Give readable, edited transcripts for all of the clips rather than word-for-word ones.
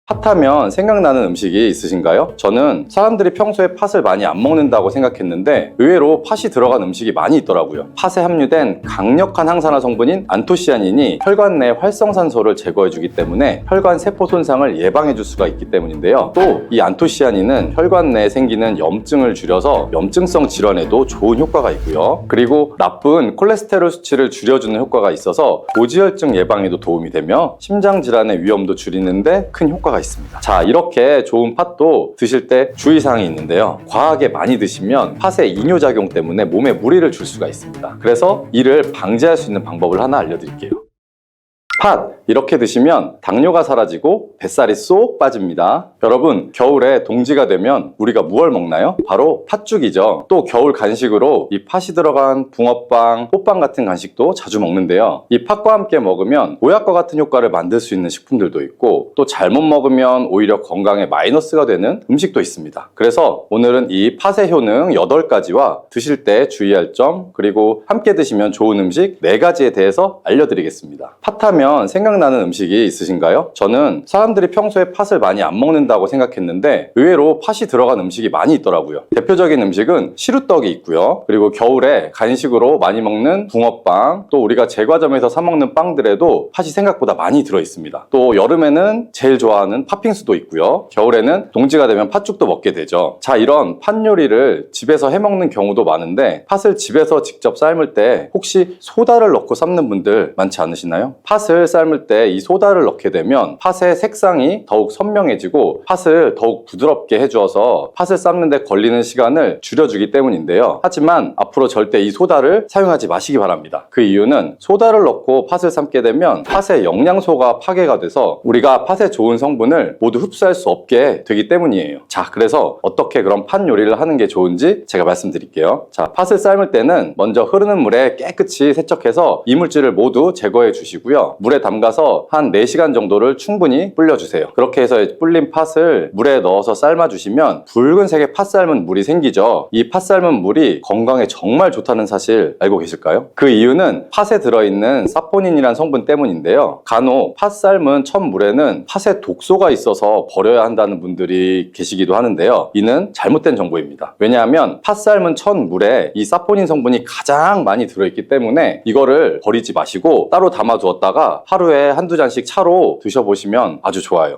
팥하면 생각나는 음식이 있으신가요? 저는 사람들이 평소에 팥을 많이 안 먹는다고 생각했는데 의외로 팥이 들어간 음식이 많이 있더라고요. 팥에 함유된 강력한 항산화 성분인 안토시아닌이 혈관 내 활성산소를 제거해주기 때문에 혈관 세포 손상을 예방해줄 수가 있기 때문인데요. 또 이 안토시아닌은 혈관 내에 생기는 염증을 줄여서 염증성 질환에도 좋은 효과가 있고요. 그리고 나쁜 콜레스테롤 수치를 줄여주는 효과가 있어서 고지혈증 예방에도 도움이 되며 심장 질환의 위험도 줄이는데 큰 효과가 있습니다. 자, 이렇게 좋은 팥도 드실 때 주의사항이 있는데요. 과하게 많이 드시면 팥의 이뇨작용 때문에 몸에 무리를 줄 수가 있습니다. 그래서 이를 방지할 수 있는 방법을 하나 알려드릴게요. 팥 이렇게 드시면 당뇨가 사라지고 뱃살이 쏙 빠집니다. 여러분, 겨울에 동지가 되면 우리가 무얼 먹나요? 바로 팥죽이죠. 또 겨울 간식으로 이 팥이 들어간 붕어빵, 호빵 같은 간식도 자주 먹는데요. 이 팥과 함께 먹으면 보약과 같은 효과를 만들 수 있는 식품들도 있고 또 잘못 먹으면 오히려 건강에 마이너스가 되는 음식도 있습니다. 그래서 오늘은 이 팥의 효능 8가지와 드실 때 주의할 점, 그리고 함께 드시면 좋은 음식 4가지에 대해서 알려드리겠습니다. 팥하면 생각나는 음식이 있으신가요? 저는 사람들이 평소에 팥을 많이 안 먹는다고 생각했는데 의외로 팥이 들어간 음식이 많이 있더라고요. 대표적인 음식은 시루떡이 있고요. 그리고 겨울에 간식으로 많이 먹는 붕어빵, 또 우리가 제과점에서 사 먹는 빵들에도 팥이 생각보다 많이 들어 있습니다. 또 여름에는 제일 좋아하는 팥빙수도 있고요. 겨울에는 동지가 되면 팥죽도 먹게 되죠. 자, 이런 팥 요리를 집에서 해 먹는 경우도 많은데 팥을 집에서 직접 삶을 때 혹시 소다를 넣고 삶는 분들 많지 않으시나요? 팥을 삶을 때 이 소다를 넣게 되면 팥의 색상이 더욱 선명해지고 팥을 더욱 부드럽게 해주어서 팥을 삶는 데 걸리는 시간을 줄여주기 때문인데요. 하지만 앞으로 절대 이 소다를 사용하지 마시기 바랍니다. 그 이유는 소다를 넣고 팥을 삶게 되면 팥의 영양소가 파괴가 돼서 우리가 팥의 좋은 성분을 모두 흡수할 수 없게 되기 때문이에요. 자, 그래서 어떻게 그런 팥 요리를 하는 게 좋은지 제가 말씀드릴게요. 자, 팥을 삶을 때는 먼저 흐르는 물에 깨끗이 세척해서 이물질을 모두 제거해 주시고요. 물에 담가서 한 4시간 정도를 충분히 불려주세요. 그렇게 해서 불린 팥을 물에 넣어서 삶아주시면 붉은색의 팥 삶은 물이 생기죠. 이 팥 삶은 물이 건강에 정말 좋다는 사실 알고 계실까요? 그 이유는 팥에 들어있는 사포닌이란 성분 때문인데요. 간혹 팥 삶은 첫 물에는 팥에 독소가 있어서 버려야 한다는 분들이 계시기도 하는데요. 이는 잘못된 정보입니다. 왜냐하면 팥 삶은 첫 물에 이 사포닌 성분이 가장 많이 들어있기 때문에 이거를 버리지 마시고 따로 담아두었다가 하루에 한두 잔씩 차로 드셔보시면 아주 좋아요.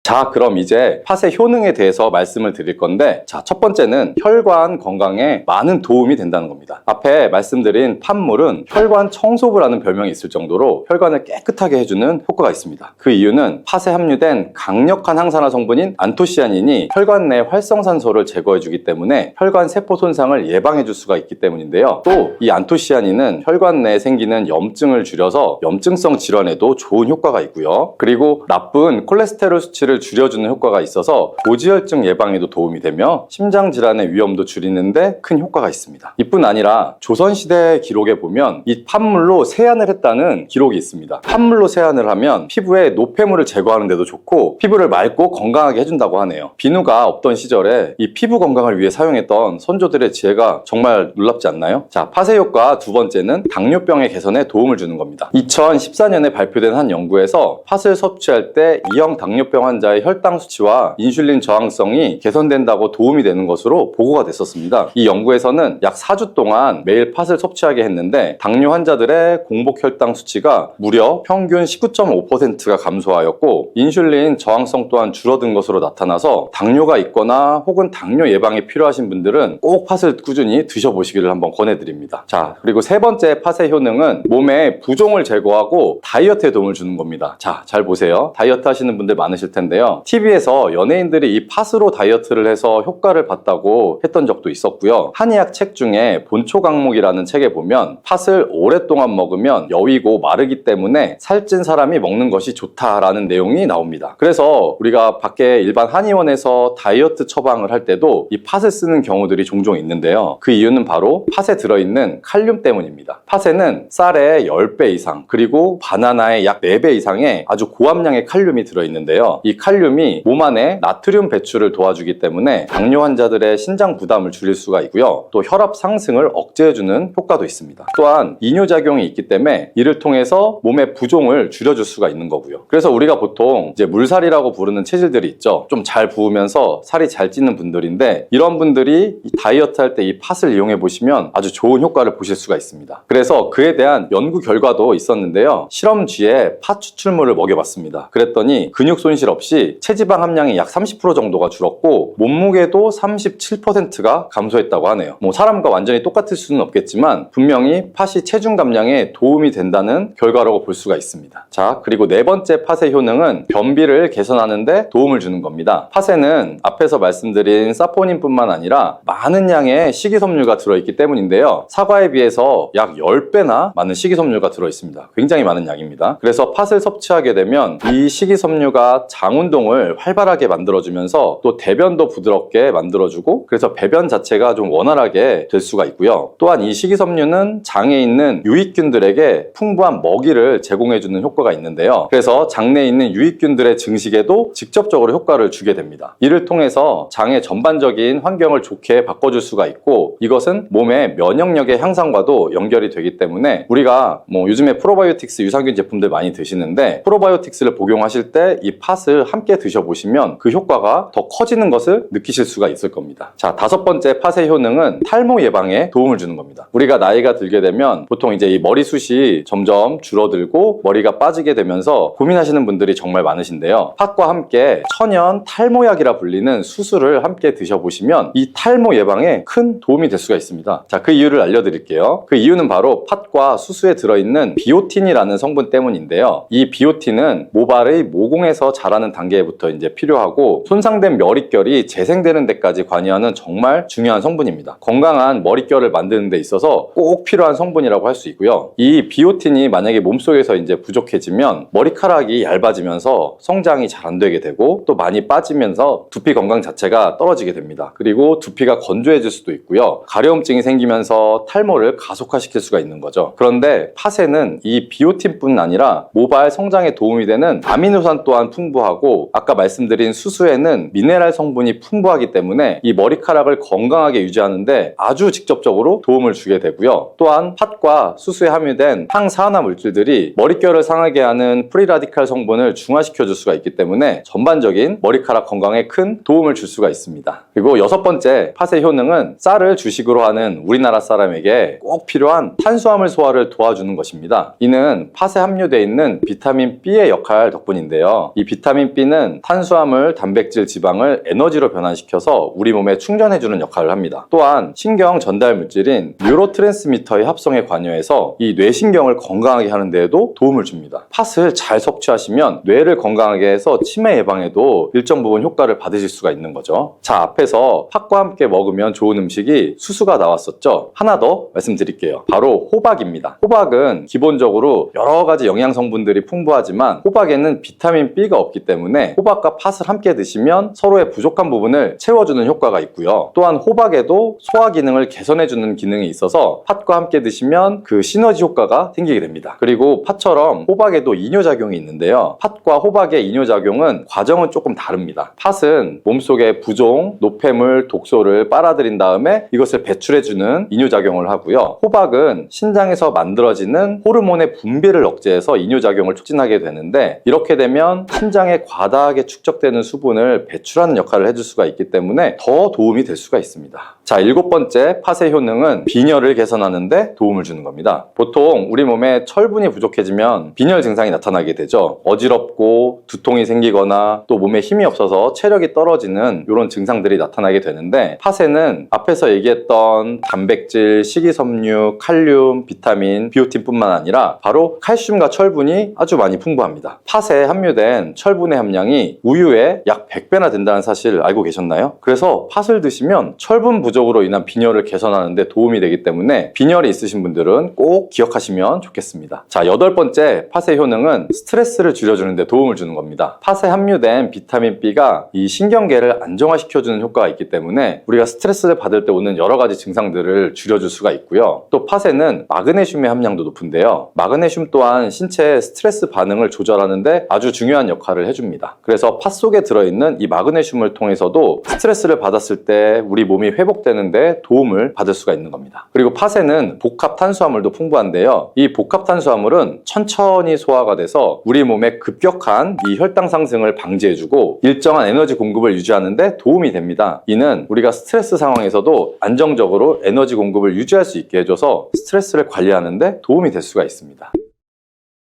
자, 그럼 이제 팥의 효능에 대해서 말씀을 드릴 건데, 자, 첫 번째는 혈관 건강에 많은 도움이 된다는 겁니다. 앞에 말씀드린 팥물은 혈관 청소부라는 별명이 있을 정도로 혈관을 깨끗하게 해주는 효과가 있습니다. 그 이유는 팥에 함유된 강력한 항산화 성분인 안토시아닌이 혈관 내 활성산소를 제거해주기 때문에 혈관 세포 손상을 예방해줄 수가 있기 때문인데요. 또 이 안토시아닌은 혈관 내에 생기는 염증을 줄여서 염증성 질환에도 좋은 효과가 있고요. 그리고 나쁜 콜레스테롤 수치를 줄여주는 효과가 있어서 고지혈증 예방에도 도움이 되며 심장 질환의 위험도 줄이는데 큰 효과가 있습니다. 이뿐 아니라 조선시대 기록에 보면 이 팥물로 세안을 했다는 기록이 있습니다. 팥물로 세안을 하면 피부에 노폐물을 제거하는 데도 좋고 피부를 맑고 건강하게 해준다고 하네요. 비누가 없던 시절에 이 피부 건강을 위해 사용했던 선조들의 지혜가 정말 놀랍지 않나요? 자, 팥의 효과 두 번째는 당뇨병의 개선에 도움을 주는 겁니다. 2014년에 발표된 한 연구에서 팥을 섭취할 때 2형 당뇨병 환자의 혈당 수치와 인슐린 저항성이 개선된다고 도움이 되는 것으로 보고가 됐었습니다. 이 연구에서는 약 4주 동안 매일 팥을 섭취하게 했는데 당뇨 환자들의 공복 혈당 수치가 무려 평균 19.5%가 감소하였고 인슐린 저항성 또한 줄어든 것으로 나타나서 당뇨가 있거나 혹은 당뇨 예방에 필요하신 분들은 꼭 팥을 꾸준히 드셔보시기를 한번 권해드립니다. 자, 그리고 세 번째 팥의 효능은 몸의 부종을 제거하고 다이어트에 도움을 주는 겁니다. 자, 잘 보세요. 다이어트 하시는 분들 많으실 텐데요. TV에서 연예인들이 이 팥으로 다이어트를 해서 효과를 봤다고 했던 적도 있었고요. 한의학 책 중에 본초강목이라는 책에 보면 팥을 오랫동안 먹으면 여위고 마르기 때문에 살찐 사람이 먹는 것이 좋다라는 내용이 나옵니다. 그래서 우리가 밖에 일반 한의원에서 다이어트 처방을 할 때도 이 팥을 쓰는 경우들이 종종 있는데요. 그 이유는 바로 팥에 들어있는 칼륨 때문입니다. 팥에는 쌀의 10배 이상 그리고 바나나의 약 4배 이상의 아주 고함량의 칼륨이 들어있는데요. 이 칼륨이 몸 안에 나트륨 배출을 도와주기 때문에 당뇨 환자들의 신장 부담을 줄일 수가 있고요. 또 혈압 상승을 억제해주는 효과도 있습니다. 또한 이뇨작용이 있기 때문에 이를 통해서 몸의 부종을 줄여줄 수가 있는 거고요. 그래서 우리가 보통 이제 물살이라고 부르는 체질들이 있죠. 좀 잘 부으면서 살이 잘 찌는 분들인데, 이런 분들이 다이어트 할 때 이 팥을 이용해 보시면 아주 좋은 효과를 보실 수가 있습니다. 그래서 그에 대한 연구 결과도 있었는데요. 실험쥐에 팥 추출물을 먹여봤습니다. 그랬더니 근육 손실 없이 체지방 함량이 약 30% 정도가 줄었고 몸무게도 37%가 감소했다고 하네요. 뭐 사람과 완전히 똑같을 수는 없겠지만 분명히 팥이 체중 감량에 도움이 된다는 결과라고 볼 수가 있습니다. 자, 그리고 네 번째 팥의 효능은 변비를 개선하는 데 도움을 주는 겁니다. 팥에는 앞에서 말씀드린 사포닌뿐만 아니라 많은 양의 식이섬유가 들어있기 때문인데요. 사과에 비해서 약 10배나 많은 식이섬유가 들어있습니다. 굉장히 많은 양입니다. 그래서 팥을 섭취하게 되면 이 식이섬유가 장 운동을 활발하게 만들어주면서 또 대변도 부드럽게 만들어주고, 그래서 배변 자체가 좀 원활하게 될 수가 있고요. 또한 이 식이섬유는 장에 있는 유익균들에게 풍부한 먹이를 제공해주는 효과가 있는데요. 그래서 장내에 있는 유익균들의 증식에도 직접적으로 효과를 주게 됩니다. 이를 통해서 장의 전반적인 환경을 좋게 바꿔줄 수가 있고, 이것은 몸의 면역력의 향상과도 연결이 되기 때문에 우리가 뭐 요즘에 프로바이오틱스 유산균 제품들 많이 드시는데, 프로바이오틱스를 복용하실 때 이 팥을 함께 드셔보시면 그 효과가 더 커지는 것을 느끼실 수가 있을 겁니다. 자, 다섯 번째 팥의 효능은 탈모 예방에 도움을 주는 겁니다. 우리가 나이가 들게 되면 보통 이제 이 머리숱이 점점 줄어들고 머리가 빠지게 되면서 고민하시는 분들이 정말 많으신데요. 팥과 함께 천연 탈모약이라 불리는 수수를 함께 드셔보시면 이 탈모 예방에 큰 도움이 될 수가 있습니다. 자, 그 이유를 알려드릴게요. 그 이유는 바로 팥과 수수에 들어있는 비오틴이라는 성분 때문인데요. 이 비오틴은 모발의 모공에서 자라는 단계부터 이제 필요하고, 손상된 머릿결이 재생되는 데까지 관여하는 정말 중요한 성분입니다. 건강한 머릿결을 만드는 데 있어서 꼭 필요한 성분이라고 할 수 있고요. 이 비오틴이 만약에 몸속에서 이제 부족해지면 머리카락이 얇아지면서 성장이 잘 안 되게 되고, 또 많이 빠지면서 두피 건강 자체가 떨어지게 됩니다. 그리고 두피가 건조해질 수도 있고요. 가려움증이 생기면서 탈모를 가속화시킬 수가 있는 거죠. 그런데 팥에는 이 비오틴뿐 아니라 모발 성장에 도움이 되는 아미노산 또한 풍부하고, 아까 말씀드린 수수에는 미네랄 성분이 풍부하기 때문에 이 머리카락을 건강하게 유지하는데 아주 직접적으로 도움을 주게 되고요. 또한 팥과 수수에 함유된 항산화 물질들이 머릿결을 상하게 하는 프리라디칼 성분을 중화시켜 줄 수가 있기 때문에 전반적인 머리카락 건강에 큰 도움을 줄 수가 있습니다. 그리고 여섯 번째 팥의 효능은 쌀을 주식으로 하는 우리나라 사람에게 꼭 필요한 탄수화물 소화를 도와주는 것입니다. 이는 팥에 함유되어 있는 비타민 B의 역할 덕분인데요. 이 비타민 B는 탄수화물, 단백질, 지방을 에너지로 변환시켜서 우리 몸에 충전해주는 역할을 합니다. 또한 신경 전달 물질인 뉴로트랜스미터의 합성에 관여해서 이 뇌신경을 건강하게 하는 데에도 도움을 줍니다. 팥을 잘 섭취하시면 뇌를 건강하게 해서 치매 예방에도 일정 부분 효과를 받으실 수가 있는 거죠. 자, 앞에서 팥과 함께 먹으면 좋은 음식이 수수가 나왔었죠. 하나 더 말씀드릴게요. 바로 호박입니다. 호박은 기본적으로 여러 가지 영양 성분들이 풍부하지만 호박에는 비타민 B가 없기 때문에 호박과 팥을 함께 드시면 서로의 부족한 부분을 채워주는 효과가 있고요. 또한 호박에도 소화 기능을 개선해주는 기능이 있어서 팥과 함께 드시면 그 시너지 효과가 생기게 됩니다. 그리고 팥처럼 호박에도 이뇨작용이 있는데요. 팥과 호박의 이뇨작용은 과정은 조금 다릅니다. 팥은 몸속의 부종, 노폐물, 독소를 빨아들인 다음에 이것을 배출해주는 이뇨작용을 하고요. 호박은 신장에서 만들어지는 호르몬의 분비를 억제해서 이뇨작용을 촉진하게 되는데, 이렇게 되면 신장에 과다하게 축적되는 수분을 배출하는 역할을 해줄 수가 있기 때문에 더 도움이 될 수가 있습니다. 자, 일곱 번째 팥의 효능은 빈혈을 개선하는 데 도움을 주는 겁니다. 보통 우리 몸에 철분이 부족해지면 빈혈 증상이 나타나게 되죠. 어지럽고 두통이 생기거나 또 몸에 힘이 없어서 체력이 떨어지는 이런 증상들이 나타나게 되는데, 팥에는 앞에서 얘기했던 단백질, 식이섬유, 칼륨, 비타민, 비오틴뿐만 아니라 바로 칼슘과 철분이 아주 많이 풍부합니다. 팥에 함유된 철분의 함량이 우유의 약 100배나 된다는 사실 알고 계셨나요? 그래서 팥을 드시면 철분 부족으로 인한 빈혈을 개선하는 데 도움이 되기 때문에 빈혈이 있으신 분들은 꼭 기억하시면 좋겠습니다. 자, 여덟 번째 팥의 효능은 스트레스를 줄여주는 데 도움을 주는 겁니다. 팥에 함유된 비타민 B가 이 신경계를 안정화시켜주는 효과가 있기 때문에 우리가 스트레스를 받을 때 오는 여러 가지 증상들을 줄여줄 수가 있고요. 또 팥에는 마그네슘의 함량도 높은데요. 마그네슘 또한 신체의 스트레스 반응을 조절하는 데 아주 중요한 역할을 해줍니다. 생깁니다. 그래서 팥 속에 들어있는 이 마그네슘을 통해서도 스트레스를 받았을 때 우리 몸이 회복되는데 도움을 받을 수가 있는 겁니다. 그리고 팥에는 복합 탄수화물도 풍부한데요. 이 복합 탄수화물은 천천히 소화가 돼서 우리 몸의 급격한 이 혈당 상승을 방지해주고 일정한 에너지 공급을 유지하는데 도움이 됩니다. 이는 우리가 스트레스 상황에서도 안정적으로 에너지 공급을 유지할 수 있게 해줘서 스트레스를 관리하는데 도움이 될 수가 있습니다.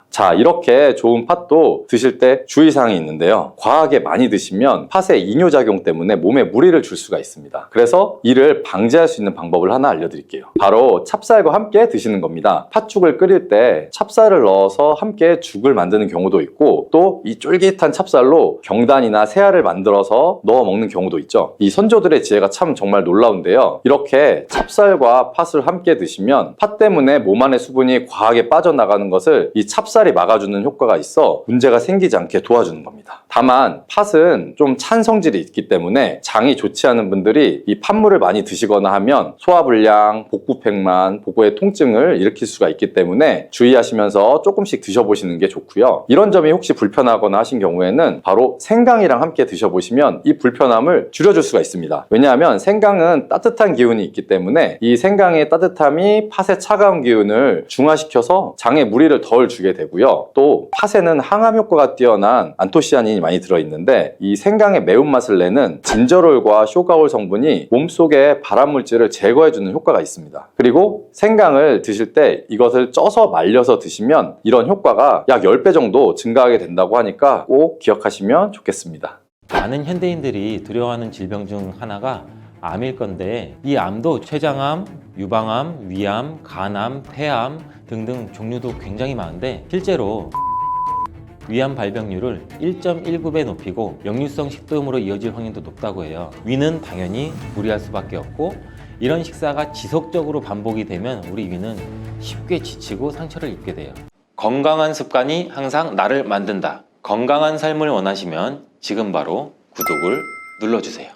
자, 이렇게 좋은 팥도 드실 때 주의사항이 있는데요. 과하게 많이 드시면 팥의 이뇨작용 때문에 몸에 무리를 줄 수가 있습니다. 그래서 이를 방지할 수 있는 방법을 하나 알려드릴게요. 바로 찹쌀과 함께 드시는 겁니다. 팥죽을 끓일 때 찹쌀을 넣어서 함께 죽을 만드는 경우도 있고 또 이 쫄깃한 찹쌀로 경단이나 새알을 만들어서 넣어 먹는 경우도 있죠. 이 선조들의 지혜가 참 정말 놀라운데요. 이렇게 찹쌀과 팥을 함께 드시면 팥 때문에 몸 안의 수분이 과하게 빠져나가는 것을 이 찹쌀이 막아주는 효과가 있어 문제가 생기지 않게 도와주는 겁니다. 다만 팥은 좀 찬 성질이 있기 때문에 장이 좋지 않은 분들이 이 팥물을 많이 드시거나 하면 소화불량, 복부팽만, 복부의 통증을 일으킬 수가 있기 때문에 주의하시면서 조금씩 드셔보시는 게 좋고요. 이런 점이 혹시 불편하거나 하신 경우에는 바로 생강이랑 함께 드셔보시면 이 불편함을 줄여줄 수가 있습니다. 왜냐하면 생강은 따뜻한 기운이 있기 때문에 이 생강의 따뜻함이 팥의 차가운 기운을 중화시켜서 장에 무리를 덜 주게 되고요. 또 팥에는 항암 효과가 뛰어난 안토시아닌이 많이 들어있는데 이 생강의 매운맛을 내는 진저롤과 쇼가올 성분이 몸속의 발암물질을 제거해주는 효과가 있습니다. 그리고 생강을 드실 때 이것을 쪄서 말려서 드시면 이런 효과가 약 10배 정도 증가하게 된다고 하니까 꼭 기억하시면 좋겠습니다. 많은 현대인들이 두려워하는 질병 중 하나가 암일 건데 이 암도 췌장암, 유방암, 위암, 간암, 폐암 등등 종류도 굉장히 많은데 실제로 위암 발병률을 1.19배 높이고 역류성 식도염으로 이어질 확률도 높다고 해요. 위는 당연히 무리할 수밖에 없고 이런 식사가 지속적으로 반복이 되면 우리 위는 쉽게 지치고 상처를 입게 돼요. 건강한 습관이 항상 나를 만든다. 건강한 삶을 원하시면 지금 바로 구독을 눌러주세요.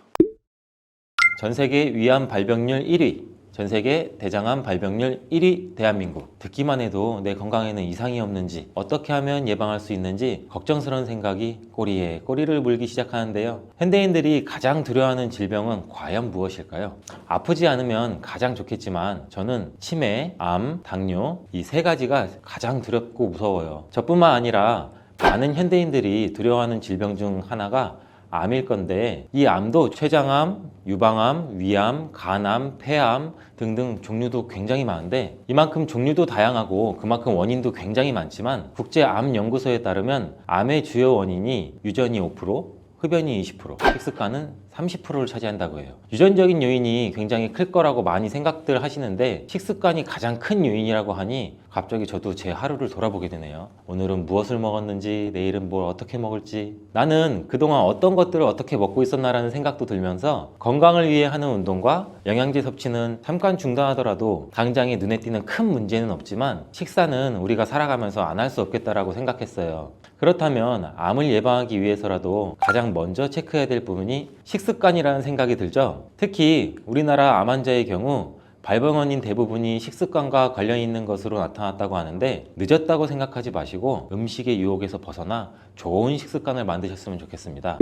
전 세계 위암 발병률 1위, 전 세계 대장암 발병률 1위 대한민국. 듣기만 해도 내 건강에는 이상이 없는지, 어떻게 하면 예방할 수 있는지 걱정스러운 생각이 꼬리에 꼬리를 물기 시작하는데요. 현대인들이 가장 두려워하는 질병은 과연 무엇일까요? 아프지 않으면 가장 좋겠지만 저는 치매, 암, 당뇨 이 세 가지가 가장 두렵고 무서워요. 저뿐만 아니라 많은 현대인들이 두려워하는 질병 중 하나가 암일 건데 이 암도 췌장암, 유방암, 위암, 간암, 폐암 등등 종류도 굉장히 많은데 이만큼 종류도 다양하고 그만큼 원인도 굉장히 많지만 국제암연구소에 따르면 암의 주요 원인이 유전이 5%, 흡연이 20%, 식습관은 30%를 차지한다고 해요. 유전적인 요인이 굉장히 클 거라고 많이 생각들 하시는데 식습관이 가장 큰 요인이라고 하니 갑자기 저도 제 하루를 돌아보게 되네요. 오늘은 무엇을 먹었는지, 내일은 뭘 어떻게 먹을지, 나는 그동안 어떤 것들을 어떻게 먹고 있었나라는 생각도 들면서 건강을 위해 하는 운동과 영양제 섭취는 잠깐 중단하더라도 당장에 눈에 띄는 큰 문제는 없지만 식사는 우리가 살아가면서 안 할 수 없겠다라고 생각했어요. 그렇다면 암을 예방하기 위해서라도 가장 먼저 체크해야 될 부분이 식습관이라는 생각이 들죠. 특히 우리나라 암 환자의 경우 발병 원인 대부분이 식습관과 관련 있는 것으로 나타났다고 하는데 늦었다고 생각하지 마시고 음식의 유혹에서 벗어나 좋은 식습관을 만드셨으면 좋겠습니다.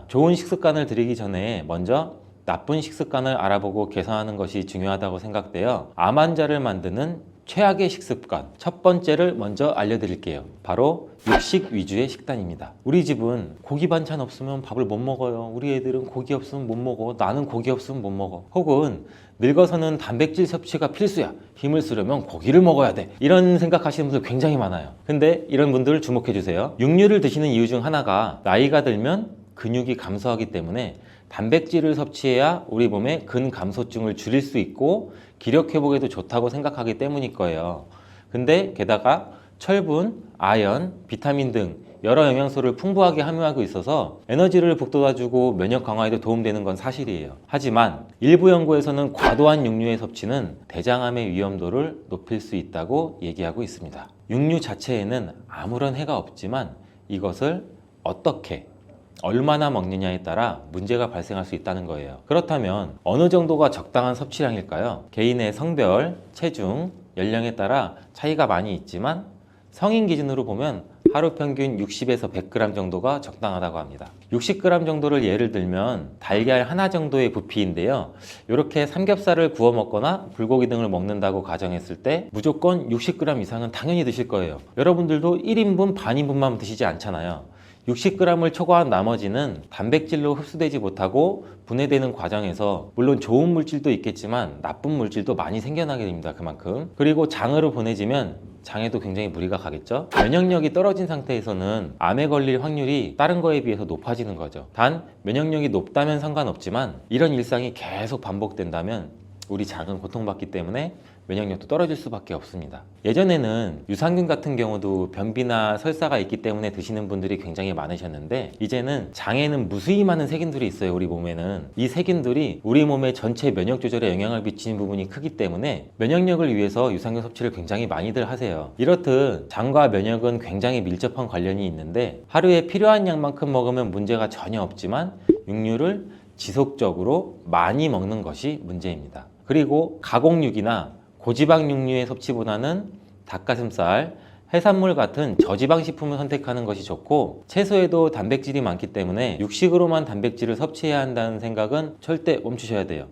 좋은 식습관을 들이기 전에 먼저 나쁜 식습관을 알아보고 개선하는 것이 중요하다고 생각돼요. 암 환자를 만드는 최악의 식습관 첫 번째를 먼저 알려드릴게요. 바로 육식 위주의 식단입니다. 우리 집은 고기 반찬 없으면 밥을 못 먹어요. 우리 애들은 고기 없으면 못 먹어. 나는 고기 없으면 못 먹어. 혹은 늙어서는 단백질 섭취가 필수야. 힘을 쓰려면 고기를 먹어야 돼. 이런 생각하시는 분들 굉장히 많아요. 근데 이런 분들 주목해 주세요. 육류를 드시는 이유 중 하나가 나이가 들면 근육이 감소하기 때문에 단백질을 섭취해야 우리 몸의 근감소증을 줄일 수 있고 기력 회복에도 좋다고 생각하기 때문일 거예요. 근데 게다가 철분, 아연, 비타민 등 여러 영양소를 풍부하게 함유하고 있어서 에너지를 북돋아주고 면역 강화에도 도움되는 건 사실이에요. 하지만 일부 연구에서는 과도한 육류의 섭취는 대장암의 위험도를 높일 수 있다고 얘기하고 있습니다. 육류 자체에는 아무런 해가 없지만 이것을 어떻게 얼마나 먹느냐에 따라 문제가 발생할 수 있다는 거예요. 그렇다면 어느 정도가 적당한 섭취량일까요? 개인의 성별, 체중, 연령에 따라 차이가 많이 있지만 성인 기준으로 보면 하루 평균 60에서 100g 정도가 적당하다고 합니다. 60g 정도를 예를 들면 달걀 하나 정도의 부피인데요. 이렇게 삼겹살을 구워 먹거나 불고기 등을 먹는다고 가정했을 때 무조건 60g 이상은 당연히 드실 거예요. 여러분들도 1인분, 반인분만 드시지 않잖아요. 60g을 초과한 나머지는 단백질로 흡수되지 못하고 분해되는 과정에서 물론 좋은 물질도 있겠지만 나쁜 물질도 많이 생겨나게 됩니다. 그만큼. 그리고 장으로 보내지면 장에도 굉장히 무리가 가겠죠. 면역력이 떨어진 상태에서는 암에 걸릴 확률이 다른 거에 비해서 높아지는 거죠. 단 면역력이 높다면 상관없지만 이런 일상이 계속 반복된다면 우리 장은 고통받기 때문에 면역력도 떨어질 수밖에 없습니다. 예전에는 유산균 같은 경우도 변비나 설사가 있기 때문에 드시는 분들이 굉장히 많으셨는데 이제는 장에는 무수히 많은 세균들이 있어요. 우리 몸에는. 이 세균들이 우리 몸의 전체 면역 조절에 영향을 미치는 부분이 크기 때문에 면역력을 위해서 유산균 섭취를 굉장히 많이들 하세요. 이렇듯 장과 면역은 굉장히 밀접한 관련이 있는데 하루에 필요한 양만큼 먹으면 문제가 전혀 없지만 육류를 지속적으로 많이 먹는 것이 문제입니다. 그리고 가공육이나 고지방 육류의 섭취보다는 닭가슴살, 해산물 같은 저지방 식품을 선택하는 것이 좋고 채소에도 단백질이 많기 때문에 육식으로만 단백질을 섭취해야 한다는 생각은 절대 멈추셔야 돼요.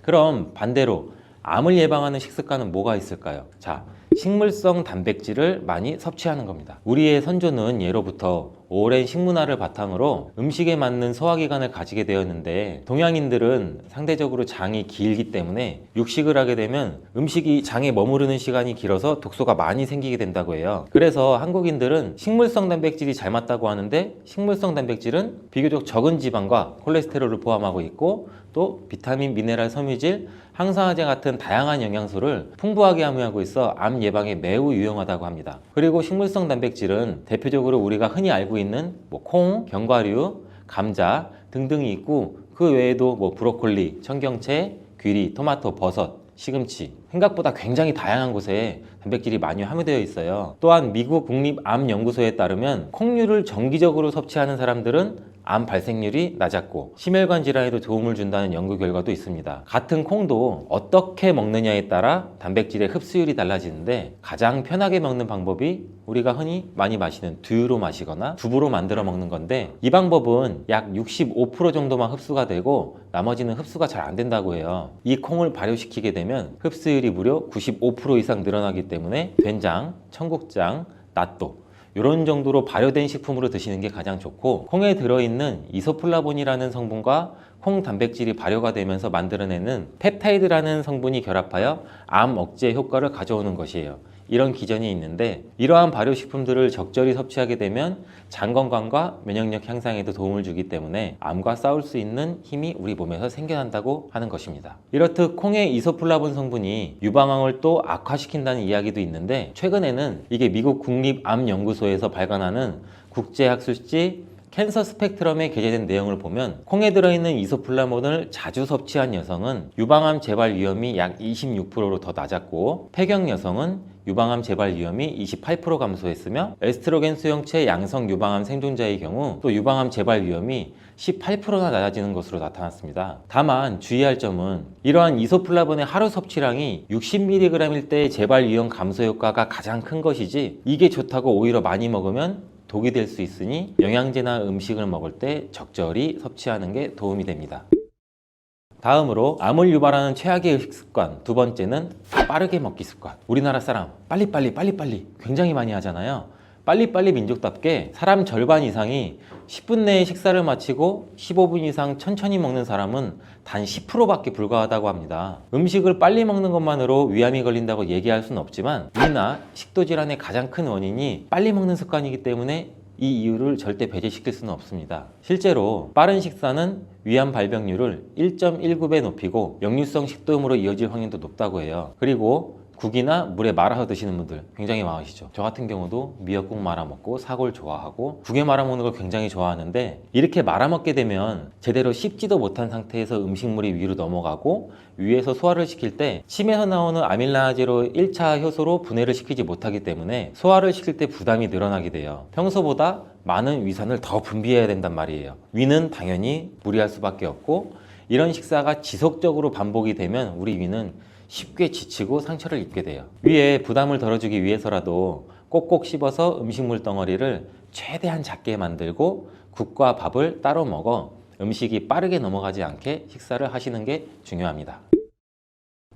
그럼 반대로 암을 예방하는 식습관은 뭐가 있을까요? 자, 식물성 단백질을 많이 섭취하는 겁니다. 우리의 선조는 예로부터 오랜 식문화를 바탕으로 음식에 맞는 소화기관을 가지게 되었는데 동양인들은 상대적으로 장이 길기 때문에 육식을 하게 되면 음식이 장에 머무르는 시간이 길어서 독소가 많이 생기게 된다고 해요. 그래서 한국인들은 식물성 단백질이 잘 맞다고 하는데 식물성 단백질은 비교적 적은 지방과 콜레스테롤을 포함하고 있고 또 비타민, 미네랄, 섬유질, 항산화제 같은 다양한 영양소를 풍부하게 함유하고 있어 암 예방에 매우 유용하다고 합니다. 그리고 식물성 단백질은 대표적으로 우리가 흔히 알고 있는 콩, 견과류, 감자 등등이 있고 그 외에도 브로콜리, 청경채, 귀리, 토마토, 버섯, 시금치 생각보다 굉장히 다양한 곳에 단백질이 많이 함유되어 있어요. 또한 미국 국립암연구소에 따르면 콩류를 정기적으로 섭취하는 사람들은 암 발생률이 낮았고 심혈관 질환에도 도움을 준다는 연구 결과도 있습니다. 같은 콩도 어떻게 먹느냐에 따라 단백질의 흡수율이 달라지는데 가장 편하게 먹는 방법이 우리가 흔히 많이 마시는 두유로 마시거나 두부로 만들어 먹는 건데 이 방법은 약 65% 정도만 흡수가 되고 나머지는 흡수가 잘 안 된다고 해요. 이 콩을 발효시키게 되면 흡수율이 무려 95% 이상 늘어나기 때문에 된장, 청국장, 낫또 이런 정도로 발효된 식품으로 드시는 게 가장 좋고 콩에 들어있는 이소플라본이라는 성분과 콩 단백질이 발효가 되면서 만들어내는 펩타이드라는 성분이 결합하여 암 억제 효과를 가져오는 것이에요. 이런 기전이 있는데 이러한 발효식품들을 적절히 섭취하게 되면 장 건강과 면역력 향상에도 도움을 주기 때문에 암과 싸울 수 있는 힘이 우리 몸에서 생겨난다고 하는 것입니다. 이렇듯 콩의 이소플라본 성분이 유방암을 또 악화시킨다는 이야기도 있는데 최근에는 이게 미국 국립암연구소에서 발간하는 국제학술지 캔서 스펙트럼에 게재된 내용을 보면 콩에 들어있는 이소플라본을 자주 섭취한 여성은 유방암 재발 위험이 약 26%로 더 낮았고 폐경 여성은 유방암 재발 위험이 28% 감소했으며 에스트로겐 수용체 양성 유방암 생존자의 경우 또 유방암 재발 위험이 18%나 낮아지는 것으로 나타났습니다. 다만 주의할 점은 이러한 이소플라본의 하루 섭취량이 60mg일 때 재발 위험 감소 효과가 가장 큰 것이지 이게 좋다고 오히려 많이 먹으면 독이 될 수 있으니 영양제나 음식을 먹을 때 적절히 섭취하는 게 도움이 됩니다. 다음으로 암을 유발하는 최악의 식습관 두 번째는 빠르게 먹기 습관. 우리나라 사람 빨리빨리 굉장히 많이 하잖아요. 빨리빨리 민족답게 사람 절반 이상이 10분 내에 식사를 마치고 15분 이상 천천히 먹는 사람은 단 10%밖에 불과하다고 합니다. 음식을 빨리 먹는 것만으로 위암이 걸린다고 얘기할 수는 없지만 위나 식도질환의 가장 큰 원인이 빨리 먹는 습관이기 때문에 이 이유를 절대 배제시킬 수는 없습니다. 실제로 빠른 식사는 위암 발병률을 1.19배 높이고 역류성 식도염으로 이어질 확률도 높다고 해요. 그리고 국이나 물에 말아서 드시는 분들 굉장히 많으시죠. 저 같은 경우도 미역국 말아 먹고 사골 좋아하고 국에 말아 먹는 걸 굉장히 좋아하는데 이렇게 말아 먹게 되면 제대로 씹지도 못한 상태에서 음식물이 위로 넘어가고 위에서 소화를 시킬 때 침에서 나오는 아밀라제로 1차 효소로 분해를 시키지 못하기 때문에 소화를 시킬 때 부담이 늘어나게 돼요. 평소보다 많은 위산을 더 분비해야 된단 말이에요. 위는 당연히 무리할 수밖에 없고 이런 식사가 지속적으로 반복이 되면 우리 위는 쉽게 지치고 상처를 입게 돼요. 위에 부담을 덜어주기 위해서라도 꼭꼭 씹어서 음식물 덩어리를 최대한 작게 만들고 국과 밥을 따로 먹어 음식이 빠르게 넘어가지 않게 식사를 하시는 게 중요합니다.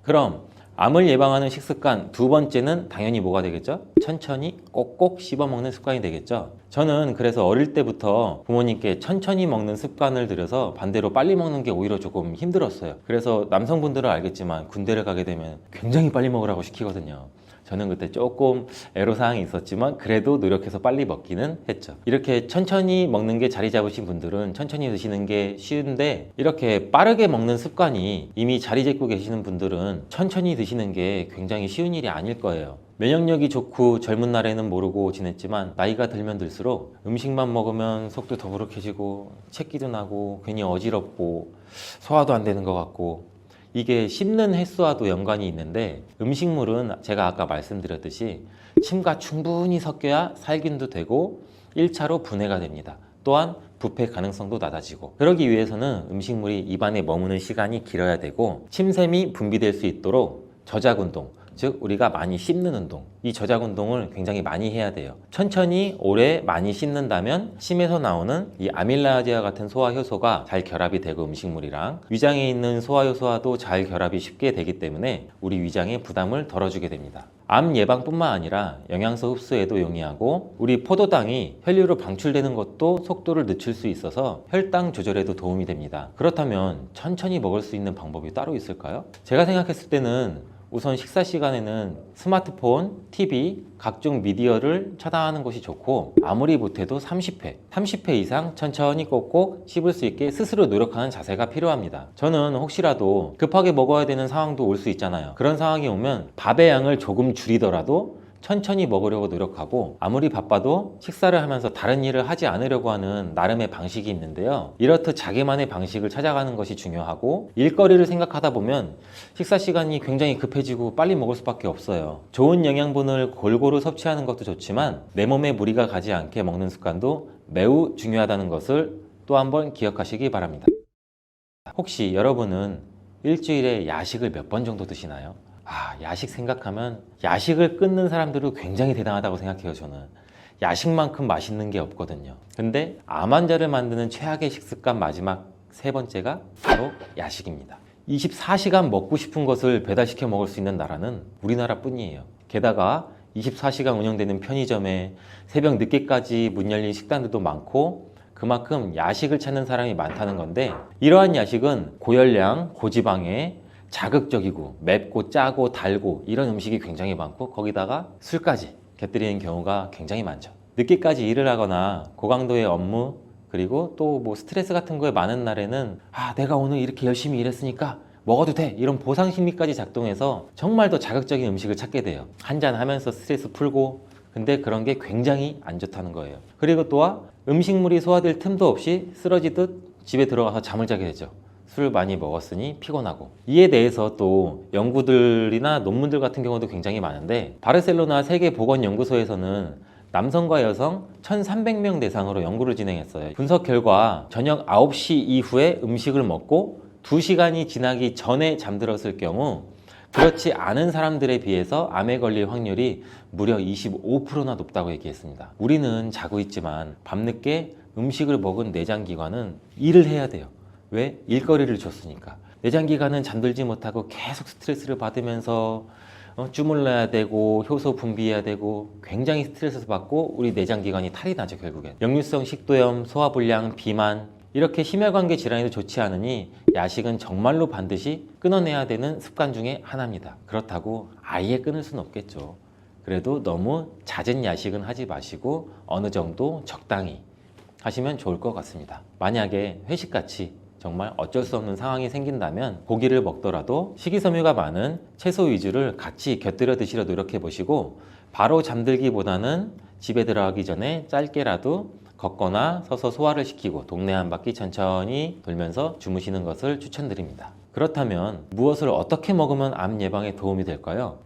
그럼 암을 예방하는 식습관 두 번째는 당연히 뭐가 되겠죠? 천천히 꼭꼭 씹어 먹는 습관이 되겠죠. 저는 그래서 어릴 때부터 부모님께 천천히 먹는 습관을 들여서 반대로 빨리 먹는 게 오히려 조금 힘들었어요. 그래서 남성분들은 알겠지만 군대를 가게 되면 굉장히 빨리 먹으라고 시키거든요. 저는 그때 조금 애로사항이 있었지만 그래도 노력해서 빨리 먹기는 했죠. 이렇게 천천히 먹는 게 자리 잡으신 분들은 천천히 드시는 게 쉬운데, 이렇게 빠르게 먹는 습관이 이미 자리 잡고 계시는 분들은 천천히 드시는 게 굉장히 쉬운 일이 아닐 거예요. 면역력이 좋고 젊은 날에는 모르고 지냈지만 나이가 들면 들수록 음식만 먹으면 속도 더부룩해지고 체기도 나고 괜히 어지럽고 소화도 안 되는 것 같고, 이게 씹는 횟수와도 연관이 있는데, 음식물은 제가 아까 말씀드렸듯이 침과 충분히 섞여야 살균도 되고 1차로 분해가 됩니다. 또한 부패 가능성도 낮아지고, 그러기 위해서는 음식물이 입안에 머무는 시간이 길어야 되고 침샘이 분비될 수 있도록 저작 운동, 즉 우리가 많이 씹는 운동, 이 저작 운동을 굉장히 많이 해야 돼요. 천천히 오래 많이 씹는다면 침에서 나오는 이 아밀라제와 같은 소화 효소가 잘 결합이 되고 음식물이랑 위장에 있는 소화 효소와도 잘 결합이 쉽게 되기 때문에 우리 위장에 부담을 덜어주게 됩니다. 암 예방뿐만 아니라 영양소 흡수에도 용이하고, 우리 포도당이 혈류로 방출되는 것도 속도를 늦출 수 있어서 혈당 조절에도 도움이 됩니다. 그렇다면 천천히 먹을 수 있는 방법이 따로 있을까요? 제가 생각했을 때는 우선 식사 시간에는 스마트폰, TV, 각종 미디어를 차단하는 것이 좋고, 아무리 못해도 30회 이상 천천히 꼭꼭 씹을 수 있게 스스로 노력하는 자세가 필요합니다. 저는 혹시라도 급하게 먹어야 되는 상황도 올 수 있잖아요. 그런 상황이 오면 밥의 양을 조금 줄이더라도 천천히 먹으려고 노력하고, 아무리 바빠도 식사를 하면서 다른 일을 하지 않으려고 하는 나름의 방식이 있는데요. 이렇듯 자기만의 방식을 찾아가는 것이 중요하고, 일거리를 생각하다 보면 식사 시간이 굉장히 급해지고 빨리 먹을 수밖에 없어요. 좋은 영양분을 골고루 섭취하는 것도 좋지만 내 몸에 무리가 가지 않게 먹는 습관도 매우 중요하다는 것을 또 한번 기억하시기 바랍니다. 혹시 여러분은 일주일에 야식을 몇 번 정도 드시나요? 야식 생각하면 야식을 끊는 사람들도 굉장히 대단하다고 생각해요. 저는 야식만큼 맛있는 게 없거든요. 근데 암 환자를 만드는 최악의 식습관 마지막 세 번째가 바로 야식입니다. 24시간 먹고 싶은 것을 배달시켜 먹을 수 있는 나라는 우리나라 뿐이에요. 게다가 24시간 운영되는 편의점에 새벽 늦게까지 문 열린 식당들도 많고, 그만큼 야식을 찾는 사람이 많다는 건데, 이러한 야식은 고열량, 고지방에 자극적이고 맵고 짜고 달고 이런 음식이 굉장히 많고, 거기다가 술까지 곁들이는 경우가 굉장히 많죠. 늦게까지 일을 하거나 고강도의 업무, 그리고 또 뭐 스트레스 같은 거에 많은 날에는 내가 오늘 이렇게 열심히 일했으니까 먹어도 돼, 이런 보상 심리까지 작동해서 정말 더 자극적인 음식을 찾게 돼요. 한잔 하면서 스트레스 풀고. 근데 그런 게 굉장히 안 좋다는 거예요. 그리고 또한 음식물이 소화될 틈도 없이 쓰러지듯 집에 들어가서 잠을 자게 되죠. 술 많이 먹었으니 피곤하고. 이에 대해서 또 연구들이나 논문들 같은 경우도 굉장히 많은데, 바르셀로나 세계보건연구소에서는 남성과 여성 1,300명 대상으로 연구를 진행했어요. 분석 결과 저녁 9시 이후에 음식을 먹고 2시간이 지나기 전에 잠들었을 경우 그렇지 않은 사람들에 비해서 암에 걸릴 확률이 무려 25%나 높다고 얘기했습니다. 우리는 자고 있지만 밤늦게 음식을 먹은 내장기관은 일을 해야 돼요. 왜? 일거리를 줬으니까. 내장기관은 잠들지 못하고 계속 스트레스를 받으면서 주물러야 되고 효소 분비해야 되고 굉장히 스트레스 받고 우리 내장기관이 탈이 나죠. 결국엔 역류성 식도염, 소화불량, 비만, 이렇게 심혈관계 질환에도 좋지 않으니 야식은 정말로 반드시 끊어내야 되는 습관 중에 하나입니다. 그렇다고 아예 끊을 수는 없겠죠. 그래도 너무 잦은 야식은 하지 마시고 어느 정도 적당히 하시면 좋을 것 같습니다. 만약에 회식같이 정말 어쩔 수 없는 상황이 생긴다면 고기를 먹더라도 식이섬유가 많은 채소 위주를 같이 곁들여 드시려 노력해 보시고, 바로 잠들기보다는 집에 들어가기 전에 짧게라도 걷거나 서서 소화를 시키고 동네 한 바퀴 천천히 돌면서 주무시는 것을 추천드립니다. 그렇다면 무엇을 어떻게 먹으면 암 예방에 도움이 될까요?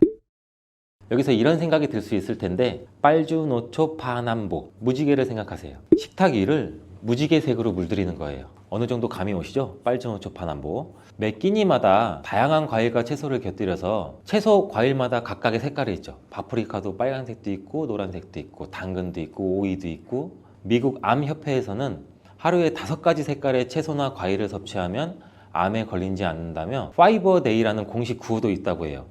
여기서 이런 생각이 들 수 있을 텐데, 빨주노초 파남보 무지개를 생각하세요. 식탁 위를 무지개색으로 물들이는 거예요. 어느 정도 감이 오시죠? 빨주노초 파남보. 매 끼니마다 다양한 과일과 채소를 곁들여서 채소 과일마다 각각의 색깔이 있죠. 파프리카도 빨간색도 있고 노란색도 있고 당근도 있고 오이도 있고. 미국 암협회에서는 하루에 5가지 색깔의 채소나 과일을 섭취하면 암에 걸리지 않는다며 파이버 데이라는 공식 구호도 있다고 해요.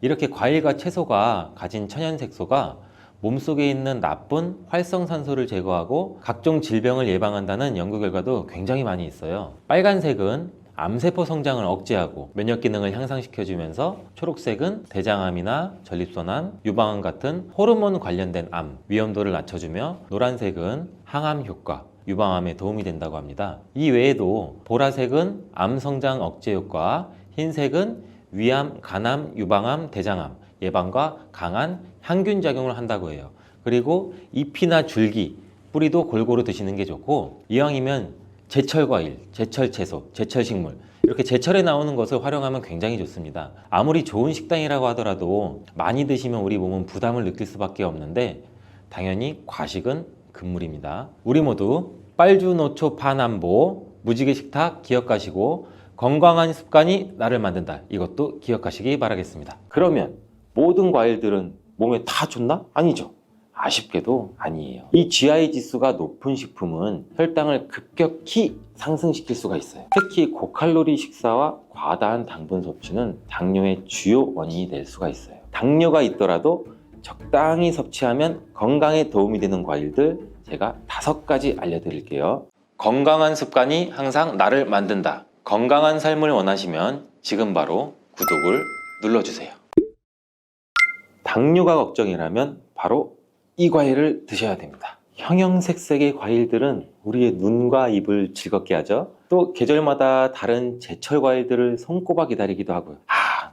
이렇게 과일과 채소가 가진 천연색소가 몸속에 있는 나쁜 활성산소를 제거하고 각종 질병을 예방한다는 연구 결과도 굉장히 많이 있어요. 빨간색은 암세포 성장을 억제하고 면역 기능을 향상시켜주면서 초록색은 대장암이나 전립선암, 유방암 같은 호르몬 관련된 암 위험도를 낮춰주며 노란색은 항암 효과, 유방암에 도움이 된다고 합니다. 이 외에도 보라색은 암 성장 억제 효과, 흰색은 위암, 간암, 유방암, 대장암 예방과 강한 항균 작용을 한다고 해요. 그리고 잎이나 줄기, 뿌리도 골고루 드시는 게 좋고 이왕이면 제철 과일, 제철 채소, 제철 식물 이렇게 제철에 나오는 것을 활용하면 굉장히 좋습니다. 아무리 좋은 식당이라고 하더라도 많이 드시면 우리 몸은 부담을 느낄 수밖에 없는데 당연히 과식은 금물입니다. 우리 모두 빨주노초 파남보 무지개 식탁 기억하시고 건강한 습관이 나를 만든다. 이것도 기억하시기 바라겠습니다. 그러면 모든 과일들은 몸에 다 좋나? 아니죠. 아쉽게도 아니에요. 이 GI 지수가 높은 식품은 혈당을 급격히 상승시킬 수가 있어요. 특히 고칼로리 식사와 과다한 당분 섭취는 당뇨의 주요 원인이 될 수가 있어요. 당뇨가 있더라도 적당히 섭취하면 건강에 도움이 되는 과일들 제가 5가지 알려드릴게요. 건강한 습관이 항상 나를 만든다. 건강한 삶을 원하시면 지금 바로 구독을 눌러주세요. 당뇨가 걱정이라면 바로 이 과일을 드셔야 됩니다. 형형색색의 과일들은 우리의 눈과 입을 즐겁게 하죠. 또 계절마다 다른 제철 과일들을 손꼽아 기다리기도 하고요.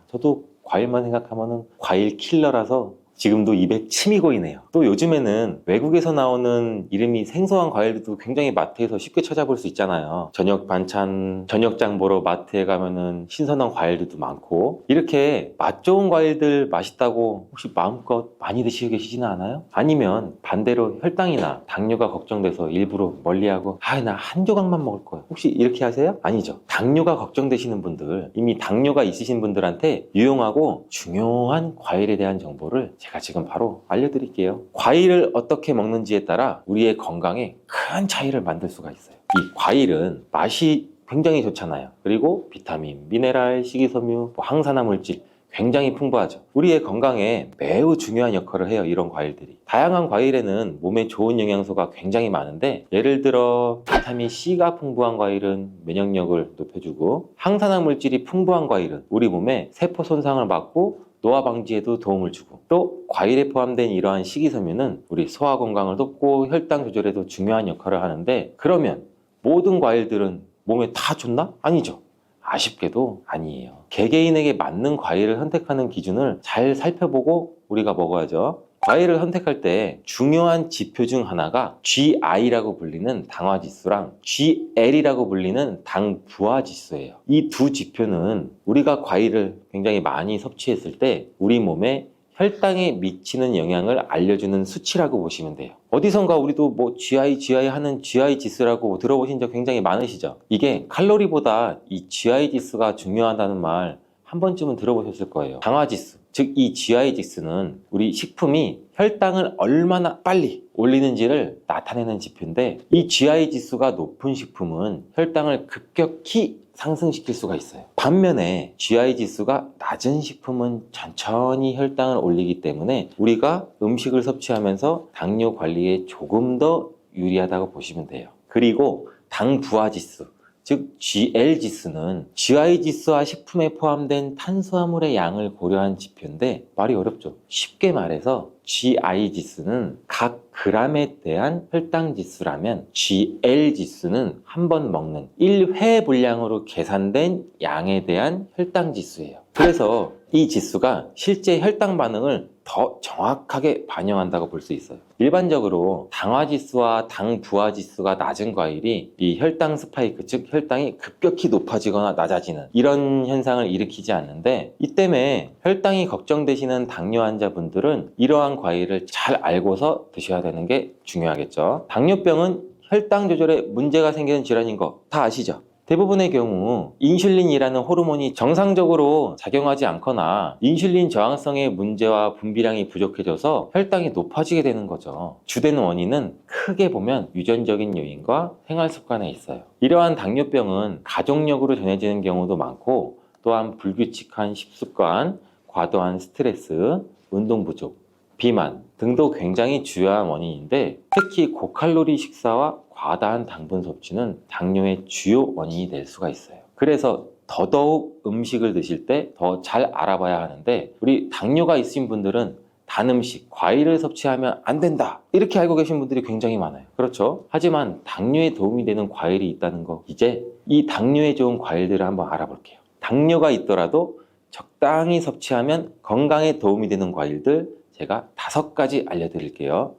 저도 과일만 생각하면 과일 킬러라서 지금도 입에 침이 고이네요. 또 요즘에는 외국에서 나오는 이름이 생소한 과일들도 굉장히 마트에서 쉽게 찾아볼 수 있잖아요. 저녁 반찬, 저녁장 보러 마트에 가면은 신선한 과일들도 많고 이렇게 맛 좋은 과일들 맛있다고 혹시 마음껏 많이 드시고 계시지는 않아요? 아니면 반대로 혈당이나 당뇨가 걱정돼서 일부러 멀리하고 나 한 조각만 먹을 거야. 혹시 이렇게 하세요? 아니죠. 당뇨가 걱정되시는 분들, 이미 당뇨가 있으신 분들한테 유용하고 중요한 과일에 대한 정보를 제가 지금 바로 알려드릴게요. 과일을 어떻게 먹는지에 따라 우리의 건강에 큰 차이를 만들 수가 있어요. 이 과일은 맛이 굉장히 좋잖아요. 그리고 비타민, 미네랄, 식이섬유, 항산화 물질 굉장히 풍부하죠. 우리의 건강에 매우 중요한 역할을 해요. 이런 과일들이. 다양한 과일에는 몸에 좋은 영양소가 굉장히 많은데 예를 들어 비타민 C가 풍부한 과일은 면역력을 높여주고 항산화 물질이 풍부한 과일은 우리 몸에 세포 손상을 막고 노화 방지에도 도움을 주고 또 과일에 포함된 이러한 식이섬유는 우리 소화 건강을 돕고 혈당 조절에도 중요한 역할을 하는데 그러면 모든 과일들은 몸에 다 좋나? 아니죠. 아쉽게도 아니에요. 개개인에게 맞는 과일을 선택하는 기준을 잘 살펴보고 우리가 먹어야죠. 과일을 선택할 때 중요한 지표 중 하나가 GI라고 불리는 당화지수랑 GL이라고 불리는 당 부하지수예요. 이 두 지표는 우리가 과일을 굉장히 많이 섭취했을 때 우리 몸에 혈당에 미치는 영향을 알려주는 수치라고 보시면 돼요. 어디선가 우리도 GI 하는 GI 지수라고 들어보신 적 굉장히 많으시죠? 이게 칼로리보다 이 GI 지수가 중요하다는 말 한 번쯤은 들어보셨을 거예요. 당화지수, 즉 이 GI 지수는 우리 식품이 혈당을 얼마나 빨리 올리는지를 나타내는 지표인데 이 GI 지수가 높은 식품은 혈당을 급격히 상승시킬 수가 있어요. 반면에 GI 지수가 낮은 식품은 천천히 혈당을 올리기 때문에 우리가 음식을 섭취하면서 당뇨 관리에 조금 더 유리하다고 보시면 돼요. 그리고 당 부하 지수, 즉 GL 지수는 GI 지수와 식품에 포함된 탄수화물의 양을 고려한 지표인데 말이 어렵죠. 쉽게 말해서 GI 지수는 각 그램에 대한 혈당 지수라면 GL 지수는 한 번 먹는 1회 분량으로 계산된 양에 대한 혈당 지수예요. 그래서 이 지수가 실제 혈당 반응을 더 정확하게 반영한다고 볼 수 있어요. 일반적으로 당화지수와 당 부하지수가 낮은 과일이 이 혈당 스파이크, 즉 혈당이 급격히 높아지거나 낮아지는 이런 현상을 일으키지 않는데 이 때문에 혈당이 걱정되시는 당뇨 환자분들은 이러한 과일을 잘 알고서 드셔야 되는 게 중요하겠죠. 당뇨병은 혈당 조절에 문제가 생기는 질환인 거 다 아시죠? 대부분의 경우 인슐린이라는 호르몬이 정상적으로 작용하지 않거나 인슐린 저항성의 문제와 분비량이 부족해져서 혈당이 높아지게 되는 거죠. 주된 원인은 크게 보면 유전적인 요인과 생활 습관에 있어요. 이러한 당뇨병은 가족력으로 전해지는 경우도 많고, 또한 불규칙한 식습관, 과도한 스트레스, 운동 부족, 비만 등도 굉장히 주요한 원인인데, 특히 고칼로리 식사와 과다한 당분 섭취는 당뇨의 주요 원인이 될 수가 있어요. 그래서 더더욱 음식을 드실 때 더 잘 알아봐야 하는데, 우리 당뇨가 있으신 분들은 단 음식, 과일을 섭취하면 안 된다, 이렇게 알고 계신 분들이 굉장히 많아요. 그렇죠? 하지만 당뇨에 도움이 되는 과일이 있다는 거, 이제 이 당뇨에 좋은 과일들을 한번 알아볼게요. 당뇨가 있더라도 적당히 섭취하면 건강에 도움이 되는 과일들 제가 5가지 알려드릴게요.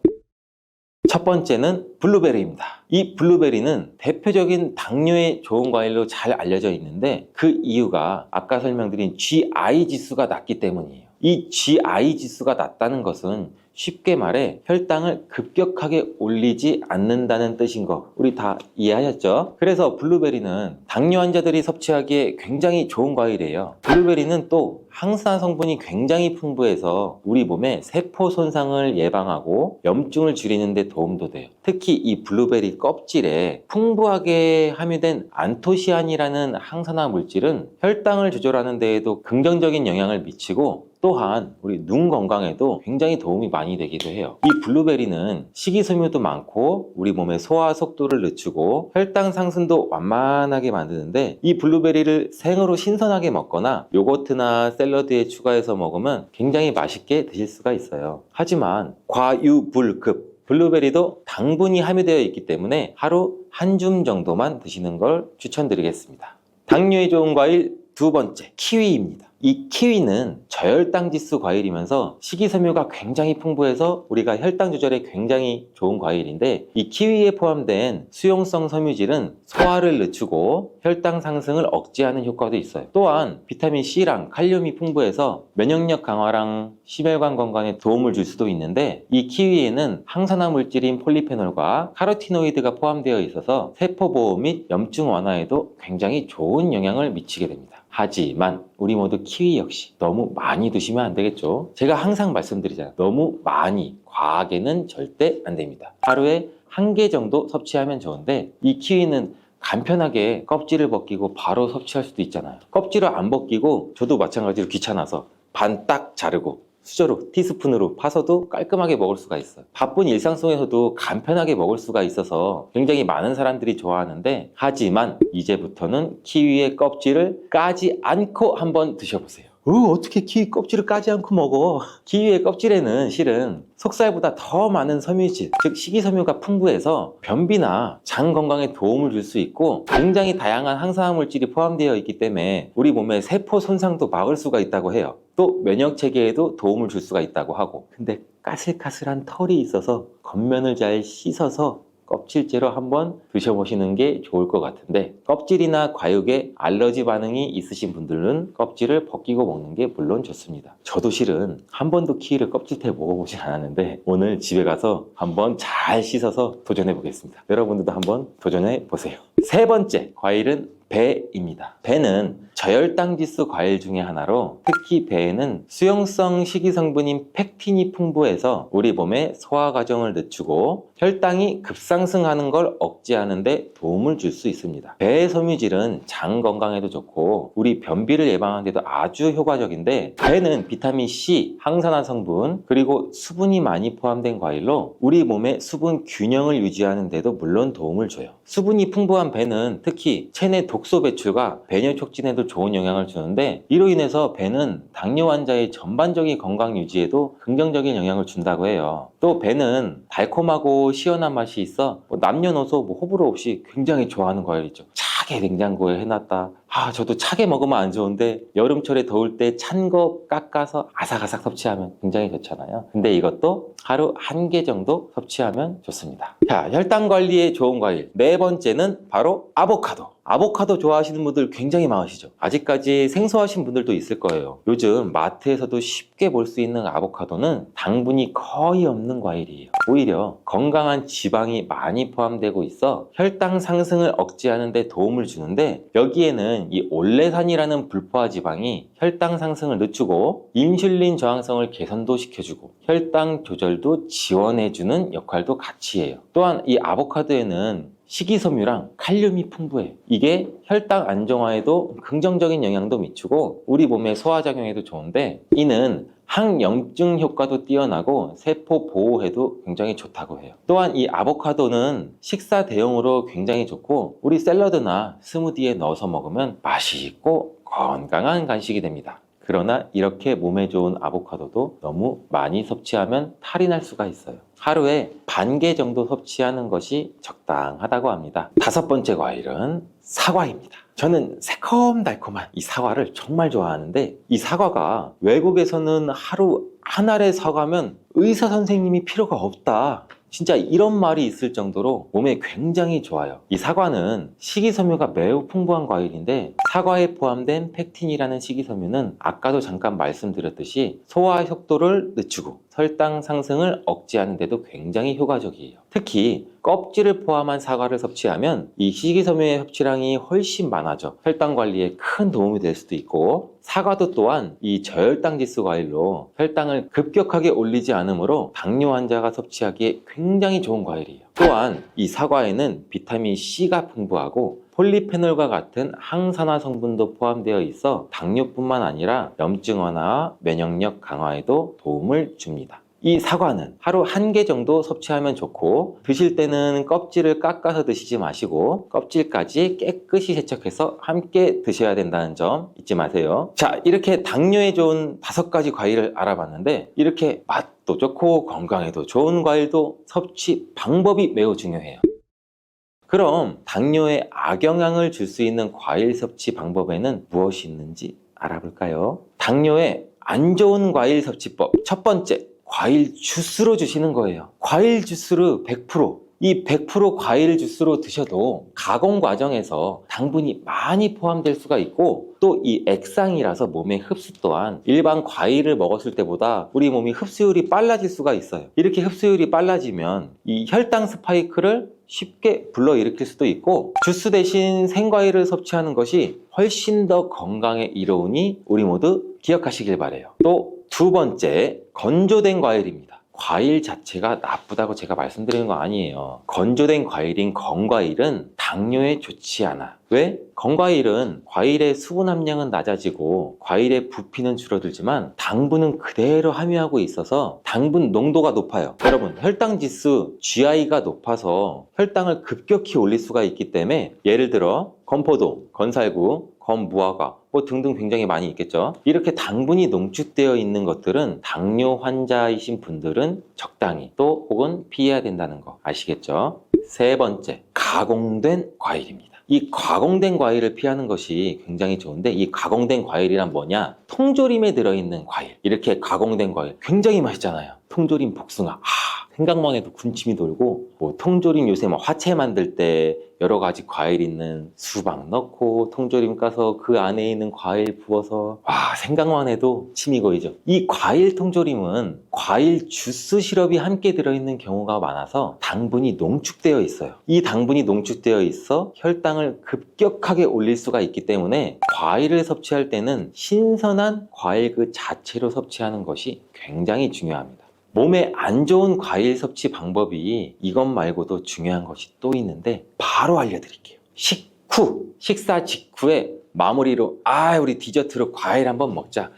첫 번째는 블루베리입니다. 이 블루베리는 대표적인 당뇨에 좋은 과일로 잘 알려져 있는데, 그 이유가 아까 설명드린 GI 지수가 낮기 때문이에요. 이 GI 지수가 낮다는 것은 쉽게 말해 혈당을 급격하게 올리지 않는다는 뜻인 거, 우리 다 이해하셨죠? 그래서 블루베리는 당뇨 환자들이 섭취하기에 굉장히 좋은 과일이에요. 블루베리는 또 항산화 성분이 굉장히 풍부해서 우리 몸의 세포 손상을 예방하고 염증을 줄이는 데 도움도 돼요. 특히 이 블루베리 껍질에 풍부하게 함유된 안토시아닌이라는 항산화 물질은 혈당을 조절하는 데에도 긍정적인 영향을 미치고, 또한 우리 눈 건강에도 굉장히 도움이 많이 되기도 해요. 이 블루베리는 식이섬유도 많고 우리 몸의 소화 속도를 늦추고 혈당 상승도 완만하게 만드는데, 이 블루베리를 생으로 신선하게 먹거나 요거트나 샐러드에 추가해서 먹으면 굉장히 맛있게 드실 수가 있어요. 하지만 과유불급, 블루베리도 당분이 함유되어 있기 때문에 하루 한 줌 정도만 드시는 걸 추천드리겠습니다. 당뇨에 좋은 과일 두 번째, 키위입니다. 이 키위는 저혈당 지수 과일이면서 식이섬유가 굉장히 풍부해서 우리가 혈당 조절에 굉장히 좋은 과일인데, 이 키위에 포함된 수용성 섬유질은 소화를 늦추고 혈당 상승을 억제하는 효과도 있어요. 또한 비타민 C랑 칼륨이 풍부해서 면역력 강화랑 심혈관 건강에 도움을 줄 수도 있는데, 이 키위에는 항산화 물질인 폴리페놀과 카로티노이드가 포함되어 있어서 세포 보호 및 염증 완화에도 굉장히 좋은 영향을 미치게 됩니다. 하지만 우리 모두 키위 역시 너무 많이 드시면 안 되겠죠. 제가 항상 말씀드리잖아요. 너무 많이, 과하게는 절대 안 됩니다. 하루에 1개 정도 섭취하면 좋은데, 이 키위는 간편하게 껍질을 벗기고 바로 섭취할 수도 있잖아요. 껍질을 안 벗기고, 저도 마찬가지로 귀찮아서 반 딱 자르고 수저로, 티스푼으로 파서도 깔끔하게 먹을 수가 있어요. 바쁜 일상 속에서도 간편하게 먹을 수가 있어서 굉장히 많은 사람들이 좋아하는데, 하지만 이제부터는 키위의 껍질을 까지 않고 한번 드셔보세요. 어떻게 키위 껍질을 까지 않고 먹어? 키위의 껍질에는 실은 속살보다 더 많은 섬유질, 즉 식이섬유가 풍부해서 변비나 장 건강에 도움을 줄 수 있고, 굉장히 다양한 항산화 물질이 포함되어 있기 때문에 우리 몸의 세포 손상도 막을 수가 있다고 해요. 또 면역 체계에도 도움을 줄 수가 있다고 하고, 근데 까슬까슬한 털이 있어서 겉면을 잘 씻어서 껍질째로 한번 드셔보시는 게 좋을 것 같은데, 껍질이나 과육에 알러지 반응이 있으신 분들은 껍질을 벗기고 먹는 게 물론 좋습니다. 저도 실은 한 번도 키위를 껍질째 먹어보진 않았는데, 오늘 집에 가서 한번 잘 씻어서 도전해 보겠습니다. 여러분들도 한번 도전해 보세요. 세 번째 과일은 배입니다. 배는 저혈당 지수 과일 중에 하나로, 특히 배에는 수용성 식이성분인 펙틴이 풍부해서 우리 몸의 소화 과정을 늦추고 혈당이 급상승하는 걸 억제하는 데 도움을 줄 수 있습니다. 배의 섬유질은 장 건강에도 좋고 우리 변비를 예방하는 데도 아주 효과적인데, 배는 비타민 C, 항산화 성분, 그리고 수분이 많이 포함된 과일로 우리 몸의 수분 균형을 유지하는 데도 물론 도움을 줘요. 수분이 풍부한 배는 특히 체내 독소 배출과 배뇨 촉진에도 좋은 영향을 주는데, 이로 인해서 배는 당뇨 환자의 전반적인 건강 유지에도 긍정적인 영향을 준다고 해요. 또 배는 달콤하고 시원한 맛이 있어 남녀노소 호불호 없이 굉장히 좋아하는 과일이죠. 차게 냉장고에 해놨다, 저도 차게 먹으면 안 좋은데 여름철에 더울 때 찬 거 깎아서 아삭아삭 섭취하면 굉장히 좋잖아요. 근데 이것도 하루 1개 정도 섭취하면 좋습니다. 자, 혈당 관리에 좋은 과일 네 번째는 바로 아보카도. 아보카도 좋아하시는 분들 굉장히 많으시죠. 아직까지 생소하신 분들도 있을 거예요. 요즘 마트에서도 쉽게 볼 수 있는 아보카도는 당분이 거의 없는 과일이에요. 오히려 건강한 지방이 많이 포함되고 있어 혈당 상승을 억제하는 데 도움을 주는데, 여기에는 이 올레산이라는 불포화 지방이 혈당 상승을 늦추고 인슐린 저항성을 개선도 시켜주고 혈당 조절도 지원해주는 역할도 같이 해요. 또한 이 아보카도에는 식이섬유랑 칼륨이 풍부해요. 이게 혈당 안정화에도 긍정적인 영향도 미치고 우리 몸의 소화작용에도 좋은데, 이는 항염증 효과도 뛰어나고 세포 보호에도 굉장히 좋다고 해요. 또한 이 아보카도는 식사 대용으로 굉장히 좋고 우리 샐러드나 스무디에 넣어서 먹으면 맛있고 건강한 간식이 됩니다. 그러나 이렇게 몸에 좋은 아보카도도 너무 많이 섭취하면 탈이 날 수가 있어요. 하루에 반 개 정도 섭취하는 것이 적당하다고 합니다. 5번째 과일은 사과입니다. 저는 새콤달콤한 이 사과를 정말 좋아하는데, 이 사과가 외국에서는 하루 한 알의 사과면 의사 선생님이 필요가 없다, 진짜 이런 말이 있을 정도로 몸에 굉장히 좋아요. 이 사과는 식이섬유가 매우 풍부한 과일인데, 사과에 포함된 펙틴이라는 식이섬유는 아까도 잠깐 말씀드렸듯이 소화 속도를 늦추고 혈당 상승을 억제하는 데도 굉장히 효과적이에요. 특히 껍질을 포함한 사과를 섭취하면 이 식이섬유의 섭취량이 훨씬 많아져 혈당 관리에 큰 도움이 될 수도 있고, 사과도 또한 이 저혈당 지수 과일로 혈당을 급격하게 올리지 않으므로 당뇨 환자가 섭취하기에 굉장히 좋은 과일이에요. 또한 이 사과에는 비타민 C가 풍부하고 폴리페놀과 같은 항산화 성분도 포함되어 있어 당뇨뿐만 아니라 염증 완화와 면역력 강화에도 도움을 줍니다. 이 사과는 하루 1개 정도 섭취하면 좋고, 드실 때는 껍질을 깎아서 드시지 마시고 껍질까지 깨끗이 세척해서 함께 드셔야 된다는 점 잊지 마세요. 자, 이렇게 당뇨에 좋은 5가지 과일을 알아봤는데, 이렇게 맛도 좋고 건강에도 좋은 과일도 섭취 방법이 매우 중요해요. 그럼 당뇨에 악영향을 줄 수 있는 과일 섭취 방법에는 무엇이 있는지 알아볼까요? 당뇨에 안 좋은 과일 섭취법, 첫 번째, 과일 주스로 주시는 거예요. 과일 주스로 100%, 이 100% 과일 주스로 드셔도 가공 과정에서 당분이 많이 포함될 수가 있고, 또 이 액상이라서 몸의 흡수 또한 일반 과일을 먹었을 때보다 우리 몸이 흡수율이 빨라질 수가 있어요. 이렇게 흡수율이 빨라지면 이 혈당 스파이크를 쉽게 불러일으킬 수도 있고, 주스 대신 생과일을 섭취하는 것이 훨씬 더 건강에 이로우니 우리 모두 기억하시길 바래요. 또 2번째, 건조된 과일입니다. 과일 자체가 나쁘다고 제가 말씀드리는 거 아니에요. 건조된 과일인 건과일은 당뇨에 좋지 않아. 왜? 건과일은 과일의 수분 함량은 낮아지고 과일의 부피는 줄어들지만 당분은 그대로 함유하고 있어서 당분 농도가 높아요. 여러분, 혈당 지수 GI가 높아서 혈당을 급격히 올릴 수가 있기 때문에, 예를 들어 건포도, 건살구, 건무화과 등등 굉장히 많이 있겠죠. 이렇게 당분이 농축되어 있는 것들은 당뇨 환자이신 분들은 적당히 또 혹은 피해야 된다는 거 아시겠죠? 3번째, 가공된 과일입니다. 이 가공된 과일을 피하는 것이 굉장히 좋은데, 이 가공된 과일이란 뭐냐? 통조림에 들어있는 과일. 이렇게 가공된 과일 굉장히 맛있잖아요. 통조림 복숭아, 생각만 해도 군침이 돌고, 통조림 요새 화채 만들 때 여러 가지 과일 있는 수박 넣고 통조림 까서 그 안에 있는 과일 부어서, 생각만 해도 침이 고이죠. 이 과일 통조림은 과일 주스 시럽이 함께 들어있는 경우가 많아서 당분이 농축되어 있어요. 이 당분이 농축되어 있어 혈당을 급격하게 올릴 수가 있기 때문에 과일을 섭취할 때는 신선한 과일 그 자체로 섭취하는 것이 굉장히 중요합니다. 몸에 안 좋은 과일 섭취 방법이 이것 말고도 중요한 것이 또 있는데 바로 알려드릴게요. 식사 직후에 마무리로 우리 디저트로 과일 한번 먹자.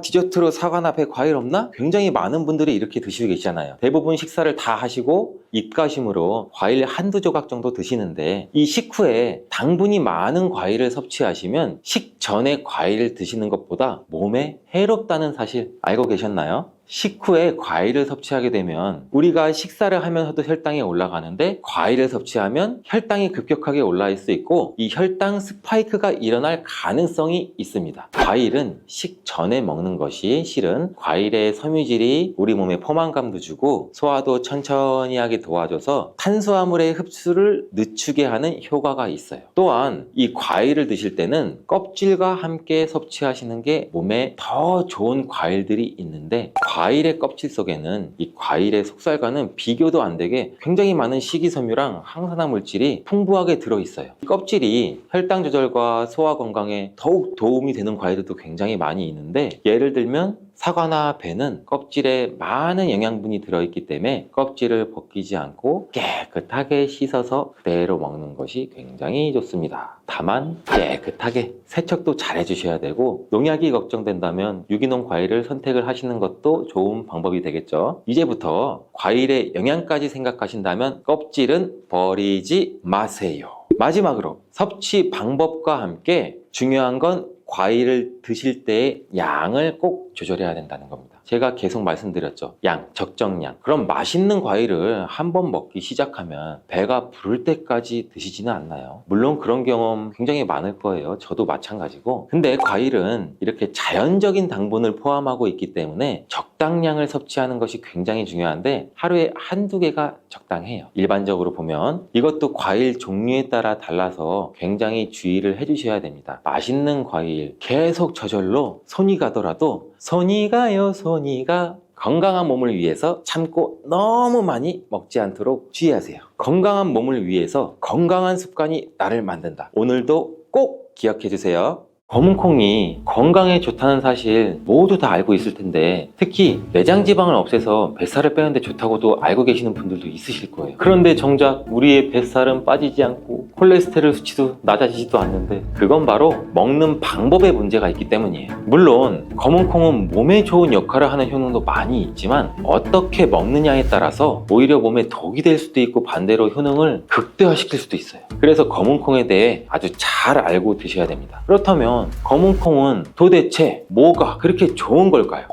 디저트로 사과나 배 과일 없나? 굉장히 많은 분들이 이렇게 드시고 계시잖아요. 대부분 식사를 다 하시고 입가심으로 과일 한두 조각 정도 드시는데, 이 식후에 당분이 많은 과일을 섭취하시면 식전에 과일을 드시는 것보다 몸에 해롭다는 사실 알고 계셨나요? 식후에 과일을 섭취하게 되면 우리가 식사를 하면서도 혈당이 올라가는데, 과일을 섭취하면 혈당이 급격하게 올라갈 수 있고 이 혈당 스파이크가 일어날 가능성이 있습니다. 과일은 식전에 먹는 것이 실은 과일의 섬유질이 우리 몸에 포만감도 주고 소화도 천천히 하게 도와줘서 탄수화물의 흡수를 늦추게 하는 효과가 있어요. 또한 이 과일을 드실 때는 껍질과 함께 섭취하시는 게 몸에 더 좋은 과일들이 있는데, 과일의 껍질 속에는 이 과일의 속살과는 비교도 안 되게 굉장히 많은 식이섬유랑 항산화 물질이 풍부하게 들어있어요. 이 껍질이 혈당 조절과 소화 건강에 더욱 도움이 되는 과일들도 굉장히 많이 있는데, 예를 들면 사과나 배는 껍질에 많은 영양분이 들어있기 때문에 껍질을 벗기지 않고 깨끗하게 씻어서 그대로 먹는 것이 굉장히 좋습니다. 다만 깨끗하게 세척도 잘 해주셔야 되고, 농약이 걱정된다면 유기농 과일을 선택을 하시는 것도 좋은 방법이 되겠죠. 이제부터 과일의 영양까지 생각하신다면 껍질은 버리지 마세요. 마지막으로 섭취 방법과 함께 중요한 건 과일을 드실 때의 양을 꼭 조절해야 된다는 겁니다. 제가 계속 말씀드렸죠. 양, 적정량. 그럼 맛있는 과일을 한번 먹기 시작하면 배가 부를 때까지 드시지는 않나요? 물론 그런 경험 굉장히 많을 거예요. 저도 마찬가지고. 근데 과일은 이렇게 자연적인 당분을 포함하고 있기 때문에 적당량을 섭취하는 것이 굉장히 중요한데, 하루에 한두 개가 적당해요. 일반적으로 보면 이것도 과일 종류에 따라 달라서 굉장히 주의를 해주셔야 됩니다. 맛있는 과일 계속 저절로 손이 가더라도 손이 가요, 손이 가. 건강한 몸을 위해서 참고 너무 많이 먹지 않도록 주의하세요. 건강한 몸을 위해서 건강한 습관이 나를 만든다. 오늘도 꼭 기억해 주세요. 검은콩이 건강에 좋다는 사실 모두 다 알고 있을 텐데, 특히 내장 지방을 없애서 뱃살을 빼는데 좋다고도 알고 계시는 분들도 있으실 거예요. 그런데 정작 우리의 뱃살은 빠지지 않고 콜레스테롤 수치도 낮아지지도 않는데, 그건 바로 먹는 방법에 문제가 있기 때문이에요. 물론 검은콩은 몸에 좋은 역할을 하는 효능도 많이 있지만, 어떻게 먹느냐에 따라서 오히려 몸에 독이 될 수도 있고 반대로 효능을 극대화시킬 수도 있어요. 그래서 검은콩에 대해 아주 잘 알고 드셔야 됩니다. 그렇다면 검은콩은 도대체 뭐가 그렇게 좋은 걸까요?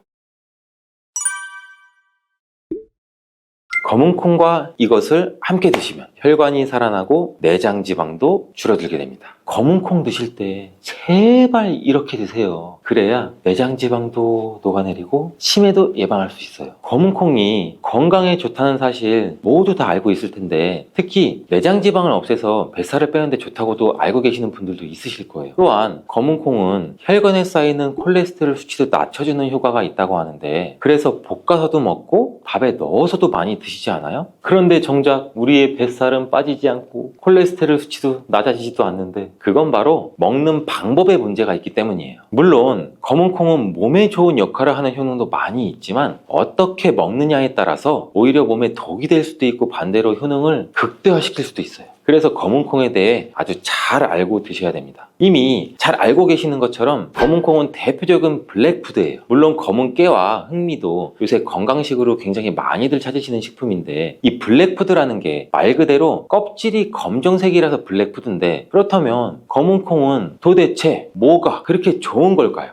검은콩과 이것을 함께 드시면 혈관이 살아나고 내장 지방도 줄어들게 됩니다. 검은콩 드실 때 제발 이렇게 드세요. 그래야 내장 지방도 녹아내리고 치매도 예방할 수 있어요. 검은콩이 건강에 좋다는 사실 모두 다 알고 있을 텐데, 특히 내장 지방을 없애서 뱃살을 빼는데 좋다고도 알고 계시는 분들도 있으실 거예요. 또한 검은콩은 혈관에 쌓이는 콜레스테롤 수치도 낮춰주는 효과가 있다고 하는데, 그래서 볶아서도 먹고 밥에 넣어서도 많이 드시지 않아요? 그런데 정작 우리의 뱃살은 빠지지 않고 콜레스테롤 수치도 낮아지지도 않는데, 그건 바로 먹는 방법에 문제가 있기 때문이에요. 물론 검은콩은 몸에 좋은 역할을 하는 효능도 많이 있지만, 어떻게 먹느냐에 따라서 오히려 몸에 독이 될 수도 있고 반대로 효능을 극대화시킬 수도 있어요. 그래서 검은콩에 대해 아주 잘 알고 드셔야 됩니다. 이미 잘 알고 계시는 것처럼 검은콩은 대표적인 블랙푸드예요. 물론 검은 깨와 흑미도 요새 건강식으로 굉장히 많이들 찾으시는 식품인데, 이 블랙푸드라는 게 말 그대로 껍질이 검정색이라서 블랙푸드인데, 그렇다면 검은콩은 도대체 뭐가 그렇게 좋은 걸까요?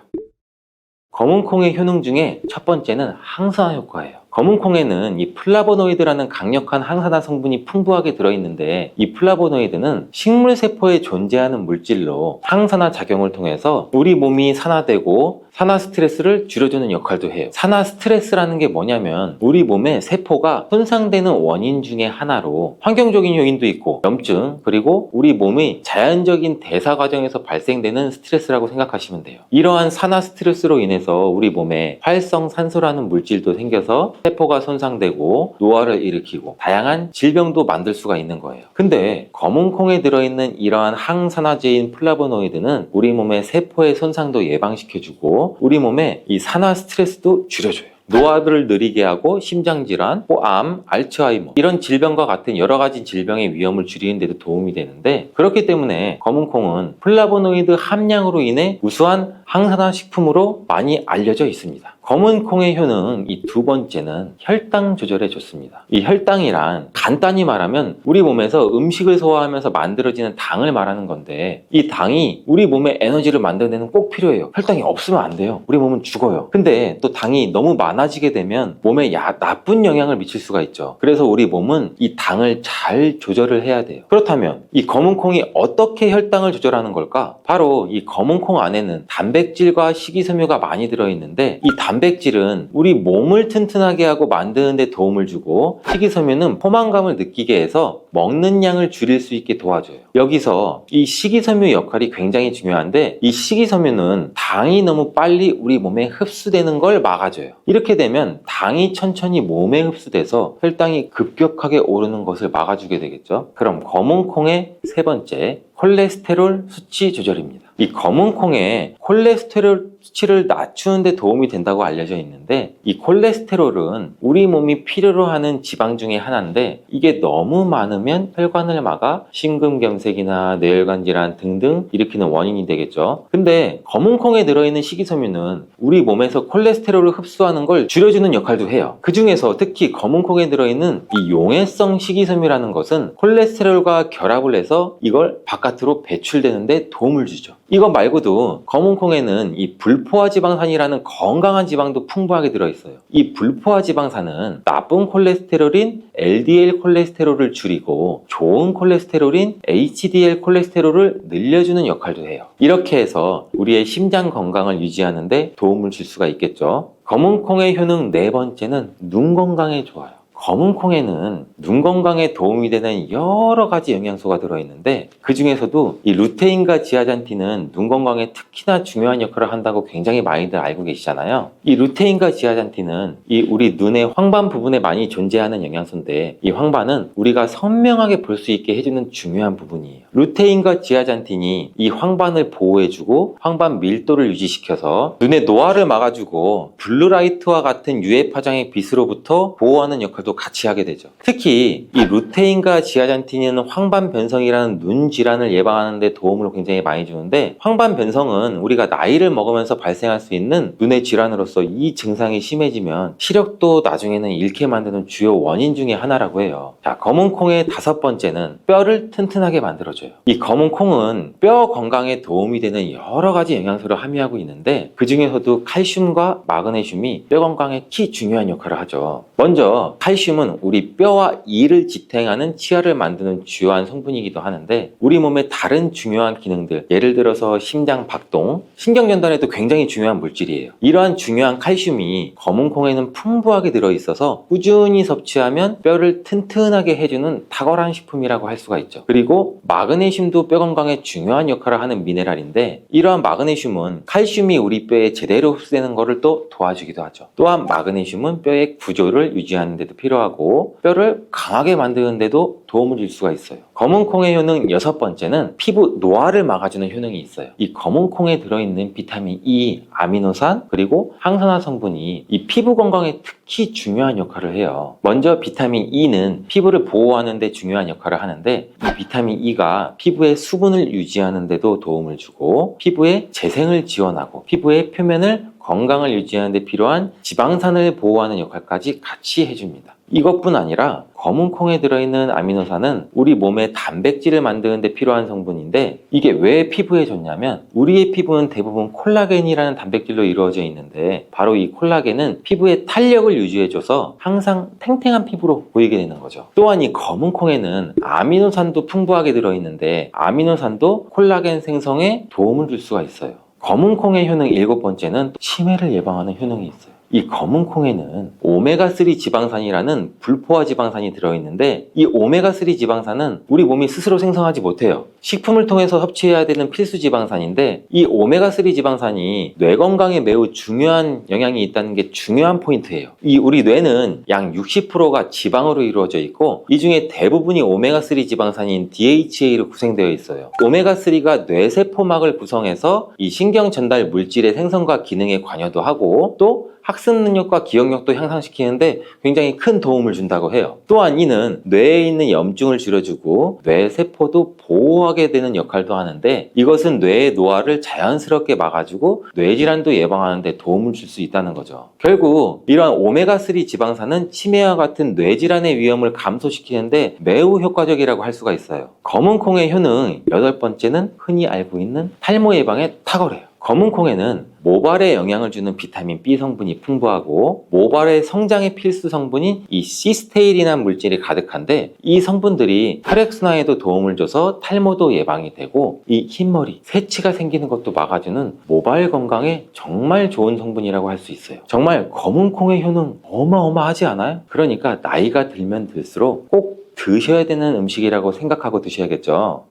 검은콩의 효능 중에 첫 번째는 항산화 효과예요. 검은콩에는 이 플라보노이드라는 강력한 항산화 성분이 풍부하게 들어있는데, 이 플라보노이드는 식물세포에 존재하는 물질로 항산화 작용을 통해서 우리 몸이 산화되고 산화 스트레스를 줄여주는 역할도 해요. 산화 스트레스라는 게 뭐냐면, 우리 몸의 세포가 손상되는 원인 중에 하나로 환경적인 요인도 있고 염증, 그리고 우리 몸의 자연적인 대사 과정에서 발생되는 스트레스라고 생각하시면 돼요. 이러한 산화 스트레스로 인해서 우리 몸에 활성산소라는 물질도 생겨서 세포가 손상되고 노화를 일으키고 다양한 질병도 만들 수가 있는 거예요. 근데 검은콩에 들어있는 이러한 항산화제인 플라보노이드는 우리 몸의 세포의 손상도 예방시켜주고 우리 몸의 이 산화 스트레스도 줄여줘요. 노화를 느리게 하고 심장질환, 암, 알츠하이머 이런 질병과 같은 여러 가지 질병의 위험을 줄이는 데도 도움이 되는데, 그렇기 때문에 검은콩은 플라보노이드 함량으로 인해 우수한 항산화 식품으로 많이 알려져 있습니다. 검은콩의 효능 이 두 번째는 혈당 조절에 좋습니다. 이 혈당이란 간단히 말하면 우리 몸에서 음식을 소화하면서 만들어지는 당을 말하는 건데, 이 당이 우리 몸의 에너지를 만드는 데는 꼭 필요해요. 혈당이 없으면 안 돼요. 우리 몸은 죽어요. 근데 또 당이 너무 많아지게 되면 몸에 나쁜 영향을 미칠 수가 있죠. 그래서 우리 몸은 이 당을 잘 조절을 해야 돼요. 그렇다면 이 검은콩이 어떻게 혈당을 조절하는 걸까? 바로 이 검은콩 안에는 단백질과 식이섬유가 많이 들어있는데, 이 단백질은 우리 몸을 튼튼하게 하고 만드는 데 도움을 주고, 식이섬유는 포만감을 느끼게 해서 먹는 양을 줄일 수 있게 도와줘요. 여기서 이 식이섬유 역할이 굉장히 중요한데, 이 식이섬유는 당이 너무 빨리 우리 몸에 흡수되는 걸 막아줘요. 이렇게 되면 당이 천천히 몸에 흡수돼서 혈당이 급격하게 오르는 것을 막아주게 되겠죠. 그럼 검은콩의 세 번째, 콜레스테롤 수치 조절입니다. 이 검은콩에 콜레스테롤 수치를 낮추는 데 도움이 된다고 알려져 있는데, 이 콜레스테롤은 우리 몸이 필요로 하는 지방 중에 하나인데, 이게 너무 많으면 혈관을 막아 심근경색이나 뇌혈관 질환 등등 일으키는 원인이 되겠죠. 근데 검은콩에 들어있는 식이섬유는 우리 몸에서 콜레스테롤을 흡수하는 걸 줄여주는 역할도 해요. 그 중에서 특히 검은콩에 들어있는 이 용해성 식이섬유라는 것은 콜레스테롤과 결합을 해서 이걸 바깥으로 배출되는데 도움을 주죠. 이거 말고도 검은콩에는 이 불포화 지방산이라는 건강한 지방도 풍부하게 들어있어요. 이 불포화 지방산은 나쁜 콜레스테롤인 LDL 콜레스테롤을 줄이고 좋은 콜레스테롤인 HDL 콜레스테롤을 늘려주는 역할도 해요. 이렇게 해서 우리의 심장 건강을 유지하는 데 도움을 줄 수가 있겠죠. 검은콩의 효능 네 번째는 눈 건강에 좋아요. 검은콩에는 눈 건강에 도움이 되는 여러 가지 영양소가 들어있는데, 그 중에서도 이 루테인과 지아잔틴은 눈 건강에 특히나 중요한 역할을 한다고 굉장히 많이들 알고 계시잖아요. 이 루테인과 지아잔틴은 이 우리 눈의 황반 부분에 많이 존재하는 영양소인데, 이 황반은 우리가 선명하게 볼 수 있게 해주는 중요한 부분이에요. 루테인과 지아잔틴이 이 황반을 보호해주고 황반 밀도를 유지시켜서 눈의 노화를 막아주고 블루라이트와 같은 UV 파장의 빛으로부터 보호하는 역할도 같이 하게 되죠. 특히 이 루테인과 지아잔틴은 황반 변성이라는 눈 질환을 예방하는 데 도움을 굉장히 많이 주는데, 황반 변성은 우리가 나이를 먹으면서 발생할 수 있는 눈의 질환으로서 이 증상이 심해지면 시력도 나중에는 잃게 만드는 주요 원인 중에 하나라고 해요. 자, 검은콩의 다섯 번째는 뼈를 튼튼하게 만들어줘요. 이 검은콩은 뼈 건강에 도움이 되는 여러 가지 영양소를 함유하고 있는데, 그 중에서도 칼슘과 마그네슘이 뼈 건강에 키 중요한 역할을 하죠. 먼저 칼슘은 우리 뼈와 이를 지탱하는 치아를 만드는 주요한 성분이기도 하는데, 우리 몸의 다른 중요한 기능들, 예를 들어서 심장 박동, 신경 전달에도 굉장히 중요한 물질이에요. 이러한 중요한 칼슘이 검은콩에는 풍부하게 들어있어서 꾸준히 섭취하면 뼈를 튼튼하게 해주는 탁월한 식품이라고 할 수가 있죠. 그리고 마그네슘도 뼈 건강에 중요한 역할을 하는 미네랄인데, 이러한 마그네슘은 칼슘이 우리 뼈에 제대로 흡수되는 것을 또 도와주기도 하죠. 또한 마그네슘은 뼈의 구조를 유지하는 데도 필요하고 뼈를 강하게 만드는 데도 도움을 줄 수가 있어요. 검은콩의 효능 여섯 번째는 피부 노화를 막아주는 효능이 있어요. 이 검은콩에 들어있는 비타민 E, 아미노산, 그리고 항산화 성분이 이 피부 건강에 특히 중요한 역할을 해요. 먼저 비타민 E는 피부를 보호하는 데 중요한 역할을 하는데, 이 비타민 E가 피부의 수분을 유지하는 데도 도움을 주고 피부의 재생을 지원하고 피부의 표면을 건강을 유지하는 데 필요한 지방산을 보호하는 역할까지 같이 해줍니다. 이것뿐 아니라 검은콩에 들어있는 아미노산은 우리 몸의 단백질을 만드는 데 필요한 성분인데, 이게 왜 피부에 좋냐면, 우리의 피부는 대부분 콜라겐이라는 단백질로 이루어져 있는데, 바로 이 콜라겐은 피부의 탄력을 유지해줘서 항상 탱탱한 피부로 보이게 되는 거죠. 또한 이 검은콩에는 아미노산도 풍부하게 들어있는데, 아미노산도 콜라겐 생성에 도움을 줄 수가 있어요. 검은콩의 효능 일곱 번째는 치매를 예방하는 효능이 있어요. 이 검은콩에는 오메가3 지방산이라는 불포화 지방산이 들어있는데, 이 오메가3 지방산은 우리 몸이 스스로 생성하지 못해요. 식품을 통해서 섭취해야 되는 필수 지방산인데, 이 오메가3 지방산이 뇌 건강에 매우 중요한 영향이 있다는 게 중요한 포인트예요. 이 우리 뇌는 약 60%가 지방으로 이루어져 있고, 이 중에 대부분이 오메가3 지방산인 DHA로 구성되어 있어요. 오메가3가 뇌세포막을 구성해서 이 신경 전달 물질의 생성과 기능에 관여도 하고, 또 학습 능력과 기억력도 향상시키는데 굉장히 큰 도움을 준다고 해요. 또한 이는 뇌에 있는 염증을 줄여주고 뇌세포도 보호하게 되는 역할도 하는데, 이것은 뇌의 노화를 자연스럽게 막아주고 뇌질환도 예방하는 데 도움을 줄 수 있다는 거죠. 결국 이러한 오메가3 지방산은 치매와 같은 뇌질환의 위험을 감소시키는데 매우 효과적이라고 할 수가 있어요. 검은콩의 효능 여덟 번째는 흔히 알고 있는 탈모 예방에 탁월해요. 검은 콩에는 모발에 영향을 주는 비타민 B 성분이 풍부하고 모발의 성장에 필수 성분인 이 시스테일이라는 물질이 가득한데 이 성분들이 혈액순환에도 도움을 줘서 탈모도 예방이 되고 이 흰머리, 새치가 생기는 것도 막아주는 모발 건강에 정말 좋은 성분이라고 할 수 있어요. 정말 검은 콩의 효능 어마어마하지 않아요? 그러니까 나이가 들면 들수록 꼭 드셔야 되는 음식이라고 생각하고 드셔야겠죠.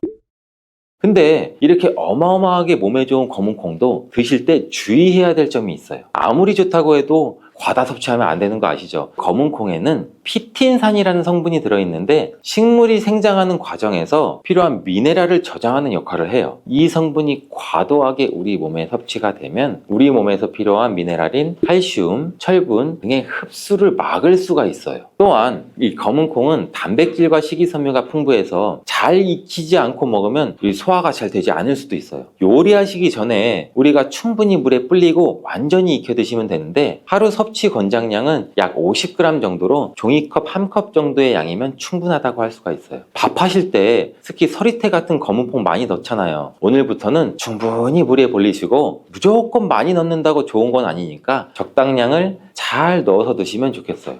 근데 이렇게 어마어마하게 몸에 좋은 검은 콩도 드실 때 주의해야 될 점이 있어요. 아무리 좋다고 해도 과다 섭취하면 안 되는 거 아시죠? 검은 콩에는 피틴산이라는 성분이 들어있는데 식물이 생장하는 과정에서 필요한 미네랄을 저장하는 역할을 해요. 이 성분이 과도하게 우리 몸에 섭취가 되면 우리 몸에서 필요한 미네랄인 칼슘, 철분 등의 흡수를 막을 수가 있어요. 또한 이 검은 콩은 단백질과 식이섬유가 풍부해서 잘 익히지 않고 먹으면 소화가 잘 되지 않을 수도 있어요. 요리하시기 전에 우리가 충분히 물에 불리고 완전히 익혀 드시면 되는데 하루 섭취 권장량은 약 50g 정도로 종이컵 1컵 정도의 양이면 충분하다고 할 수가 있어요. 밥하실 때 특히 서리태 같은 검은 콩 많이 넣잖아요. 오늘부터는 충분히 물에 불리시고 무조건 많이 넣는다고 좋은 건 아니니까 적당량을 잘 넣어서 드시면 좋겠어요.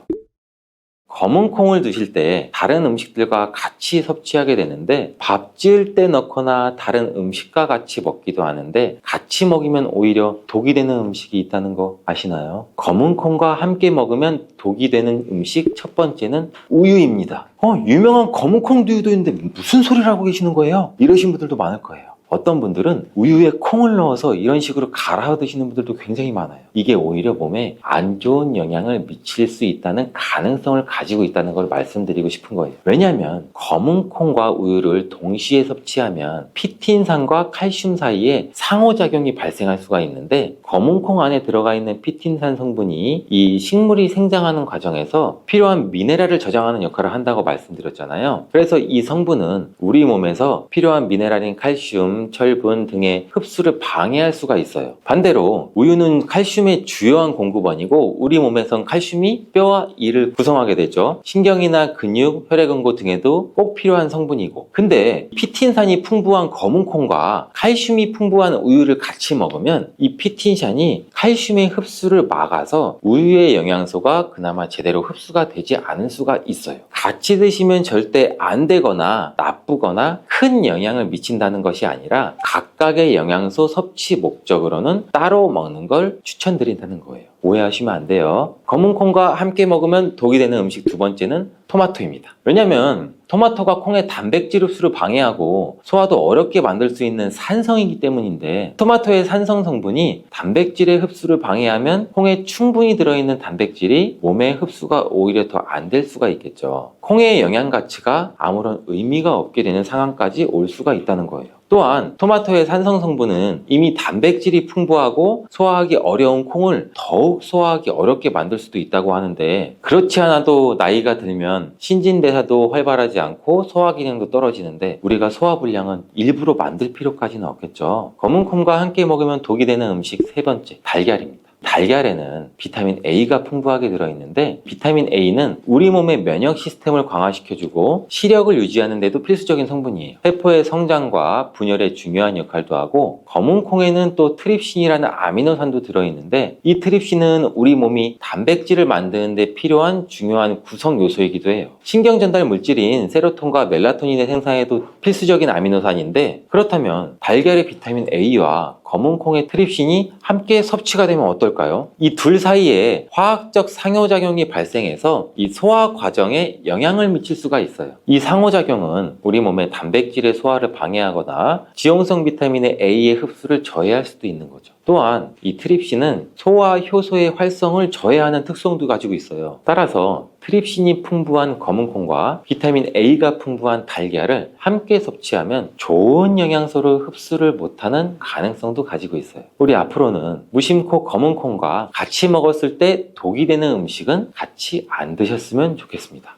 검은 콩을 드실 때 다른 음식들과 같이 섭취하게 되는데 밥 지을 때 넣거나 다른 음식과 같이 먹기도 하는데 같이 먹이면 오히려 독이 되는 음식이 있다는 거 아시나요? 검은 콩과 함께 먹으면 독이 되는 음식 첫 번째는 우유입니다. 유명한 검은 콩 두유도 있는데 무슨 소리를 하고 계시는 거예요? 이러신 분들도 많을 거예요. 어떤 분들은 우유에 콩을 넣어서 이런 식으로 갈아 드시는 분들도 굉장히 많아요. 이게 오히려 몸에 안 좋은 영향을 미칠 수 있다는 가능성을 가지고 있다는 걸 말씀드리고 싶은 거예요. 왜냐하면 검은 콩과 우유를 동시에 섭취하면 피틴산과 칼슘 사이에 상호작용이 발생할 수가 있는데 검은 콩 안에 들어가 있는 피틴산 성분이 이 식물이 생장하는 과정에서 필요한 미네랄을 저장하는 역할을 한다고 말씀드렸잖아요. 그래서 이 성분은 우리 몸에서 필요한 미네랄인 칼슘, 철분 등의 흡수를 방해할 수가 있어요. 반대로 우유는 칼슘의 주요한 공급원이고 우리 몸에선 칼슘이 뼈와 이를 구성하게 되죠. 신경이나 근육, 혈액응고 등에도 꼭 필요한 성분이고 근데 피틴산이 풍부한 검은 콩과 칼슘이 풍부한 우유를 같이 먹으면 이 피틴산이 칼슘의 흡수를 막아서 우유의 영양소가 그나마 제대로 흡수가 되지 않을 수가 있어요. 같이 드시면 절대 안 되거나 나쁘거나 큰 영향을 미친다는 것이 아니라 각각의 영양소 섭취 목적으로는 따로 먹는 걸 추천드린다는 거예요. 오해하시면 안 돼요. 검은 콩과 함께 먹으면 독이 되는 음식 두 번째는 토마토입니다. 왜냐면 토마토가 콩의 단백질 흡수를 방해하고 소화도 어렵게 만들 수 있는 산성이기 때문인데 토마토의 산성 성분이 단백질의 흡수를 방해하면 콩에 충분히 들어있는 단백질이 몸의 흡수가 오히려 더 안 될 수가 있겠죠. 콩의 영양 가치가 아무런 의미가 없게 되는 상황까지 올 수가 있다는 거예요. 또한 토마토의 산성 성분은 이미 단백질이 풍부하고 소화하기 어려운 콩을 더욱 소화하기 어렵게 만들 수도 있다고 하는데 그렇지 않아도 나이가 들면 신진대사도 활발하지 않고 소화 기능도 떨어지는데 우리가 소화 불량은 일부러 만들 필요까지는 없겠죠. 검은 콩과 함께 먹으면 독이 되는 음식 세 번째, 달걀입니다. 달걀에는 비타민 A가 풍부하게 들어있는데 비타민 A는 우리 몸의 면역 시스템을 강화시켜주고 시력을 유지하는 데도 필수적인 성분이에요. 세포의 성장과 분열에 중요한 역할도 하고 검은 콩에는 또 트립신이라는 아미노산도 들어있는데 이 트립신은 우리 몸이 단백질을 만드는 데 필요한 중요한 구성 요소이기도 해요. 신경전달 물질인 세로토닌과 멜라토닌의 생산에도 필수적인 아미노산인데 그렇다면 달걀의 비타민 A와 검은 콩의 트립신이 함께 섭취가 되면 어떨까요? 이 둘 사이에 화학적 상호작용이 발생해서 이 소화 과정에 영향을 미칠 수가 있어요. 이 상호작용은 우리 몸의 단백질의 소화를 방해하거나 지용성 비타민의 A의 흡수를 저해할 수도 있는 거죠. 또한 이 트립신은 소화 효소의 활성을 저해하는 특성도 가지고 있어요. 따라서 트립신이 풍부한 검은 콩과 비타민 A가 풍부한 달걀을 함께 섭취하면 좋은 영양소를 흡수를 못하는 가능성도 가지고 있어요. 우리 앞으로는 무심코 검은 콩과 같이 먹었을 때 독이 되는 음식은 같이 안 드셨으면 좋겠습니다.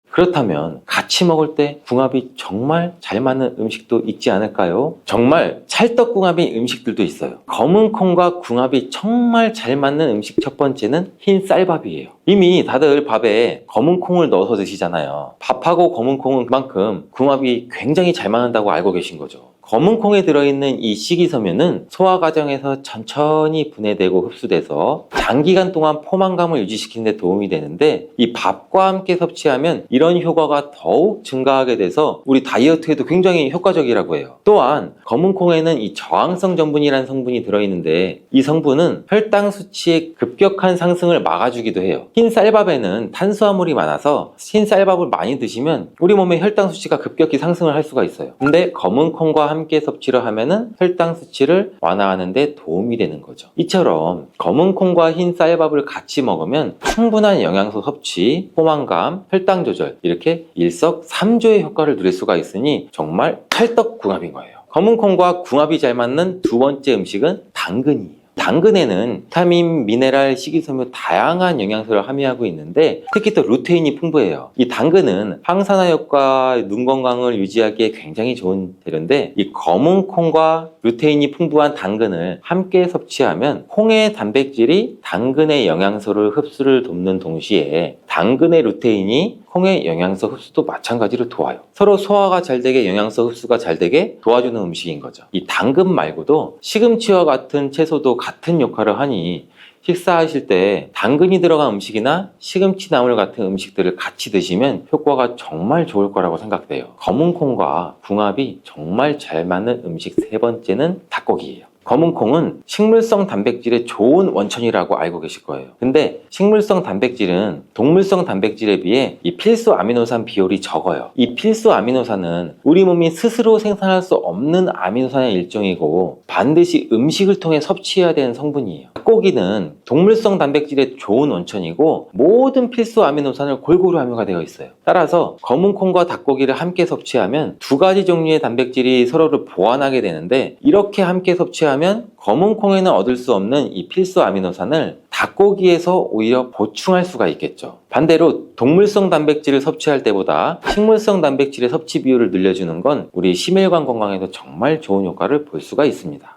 그렇다면 같이 먹을 때 궁합이 정말 잘 맞는 음식도 있지 않을까요? 정말 찰떡궁합인 음식들도 있어요. 검은 콩과 궁합이 정말 잘 맞는 음식 첫 번째는 흰 쌀밥이에요. 이미 다들 밥에 검은 콩을 넣어서 드시잖아요. 밥하고 검은 콩은 그만큼 궁합이 굉장히 잘 맞는다고 알고 계신 거죠. 검은 콩에 들어있는 이 식이섬유는 소화 과정에서 천천히 분해되고 흡수돼서 장기간 동안 포만감을 유지시키는 데 도움이 되는데, 이 밥과 함께 섭취하면 이런 효과가 더욱 증가하게 돼서 우리 다이어트에도 굉장히 효과적이라고 해요. 또한 검은 콩에는 이 저항성 전분이라는 성분이 들어있는데, 이 성분은 혈당 수치의 급격한 상승을 막아주기도 해요. 흰 쌀밥에는 탄수화물이 많아서 흰 쌀밥을 많이 드시면 우리 몸의 혈당 수치가 급격히 상승을 할 수가 있어요. 근데 검은 콩과 함께 섭취를 하면은 혈당 수치를 완화하는 데 도움이 되는 거죠. 이처럼 검은 콩과 흰 쌀밥을 같이 먹으면 충분한 영양소 섭취, 포만감, 혈당 조절, 이렇게 일석삼조의 효과를 누릴 수가 있으니 정말 찰떡궁합인 거예요. 검은 콩과 궁합이 잘 맞는 두 번째 음식은 당근이에요. 당근에는 비타민, 미네랄, 식이섬유 다양한 영양소를 함유하고 있는데, 특히 또 루테인이 풍부해요. 이 당근은 항산화 효과, 눈 건강을 유지하기에 굉장히 좋은 재료인데, 이 검은 콩과 루테인이 풍부한 당근을 함께 섭취하면 콩의 단백질이 당근의 영양소를 흡수를 돕는 동시에 당근의 루테인이 콩의 영양소 흡수도 마찬가지로 도와요. 서로 소화가 잘 되게, 영양소 흡수가 잘 되게 도와주는 음식인 거죠. 이 당근 말고도 시금치와 같은 채소도 같은 역할을 하니, 식사하실 때 당근이 들어간 음식이나 시금치 나물 같은 음식들을 같이 드시면 효과가 정말 좋을 거라고 생각돼요. 검은 콩과 궁합이 정말 잘 맞는 음식 세 번째는 닭고기예요. 검은 콩은 식물성 단백질의 좋은 원천이라고 알고 계실 거예요. 근데 식물성 단백질은 동물성 단백질에 비해 이 필수 아미노산 비율이 적어요. 이 필수 아미노산은 우리 몸이 스스로 생산할 수 없는 아미노산의 일종이고, 반드시 음식을 통해 섭취해야 되는 성분이에요. 닭고기는 동물성 단백질의 좋은 원천이고 모든 필수 아미노산을 골고루 함유가 되어 있어요. 따라서 검은 콩과 닭고기를 함께 섭취하면 두 가지 종류의 단백질이 서로를 보완하게 되는데, 이렇게 함께 섭취하면 검은 콩에는 얻을 수 없는 이 필수 아미노산을 닭고기에서 오히려 보충할 수가 있겠죠. 반대로 동물성 단백질을 섭취할 때보다 식물성 단백질의 섭취 비율을 늘려주는 건 우리 심혈관 건강에도 정말 좋은 효과를 볼 수가 있습니다.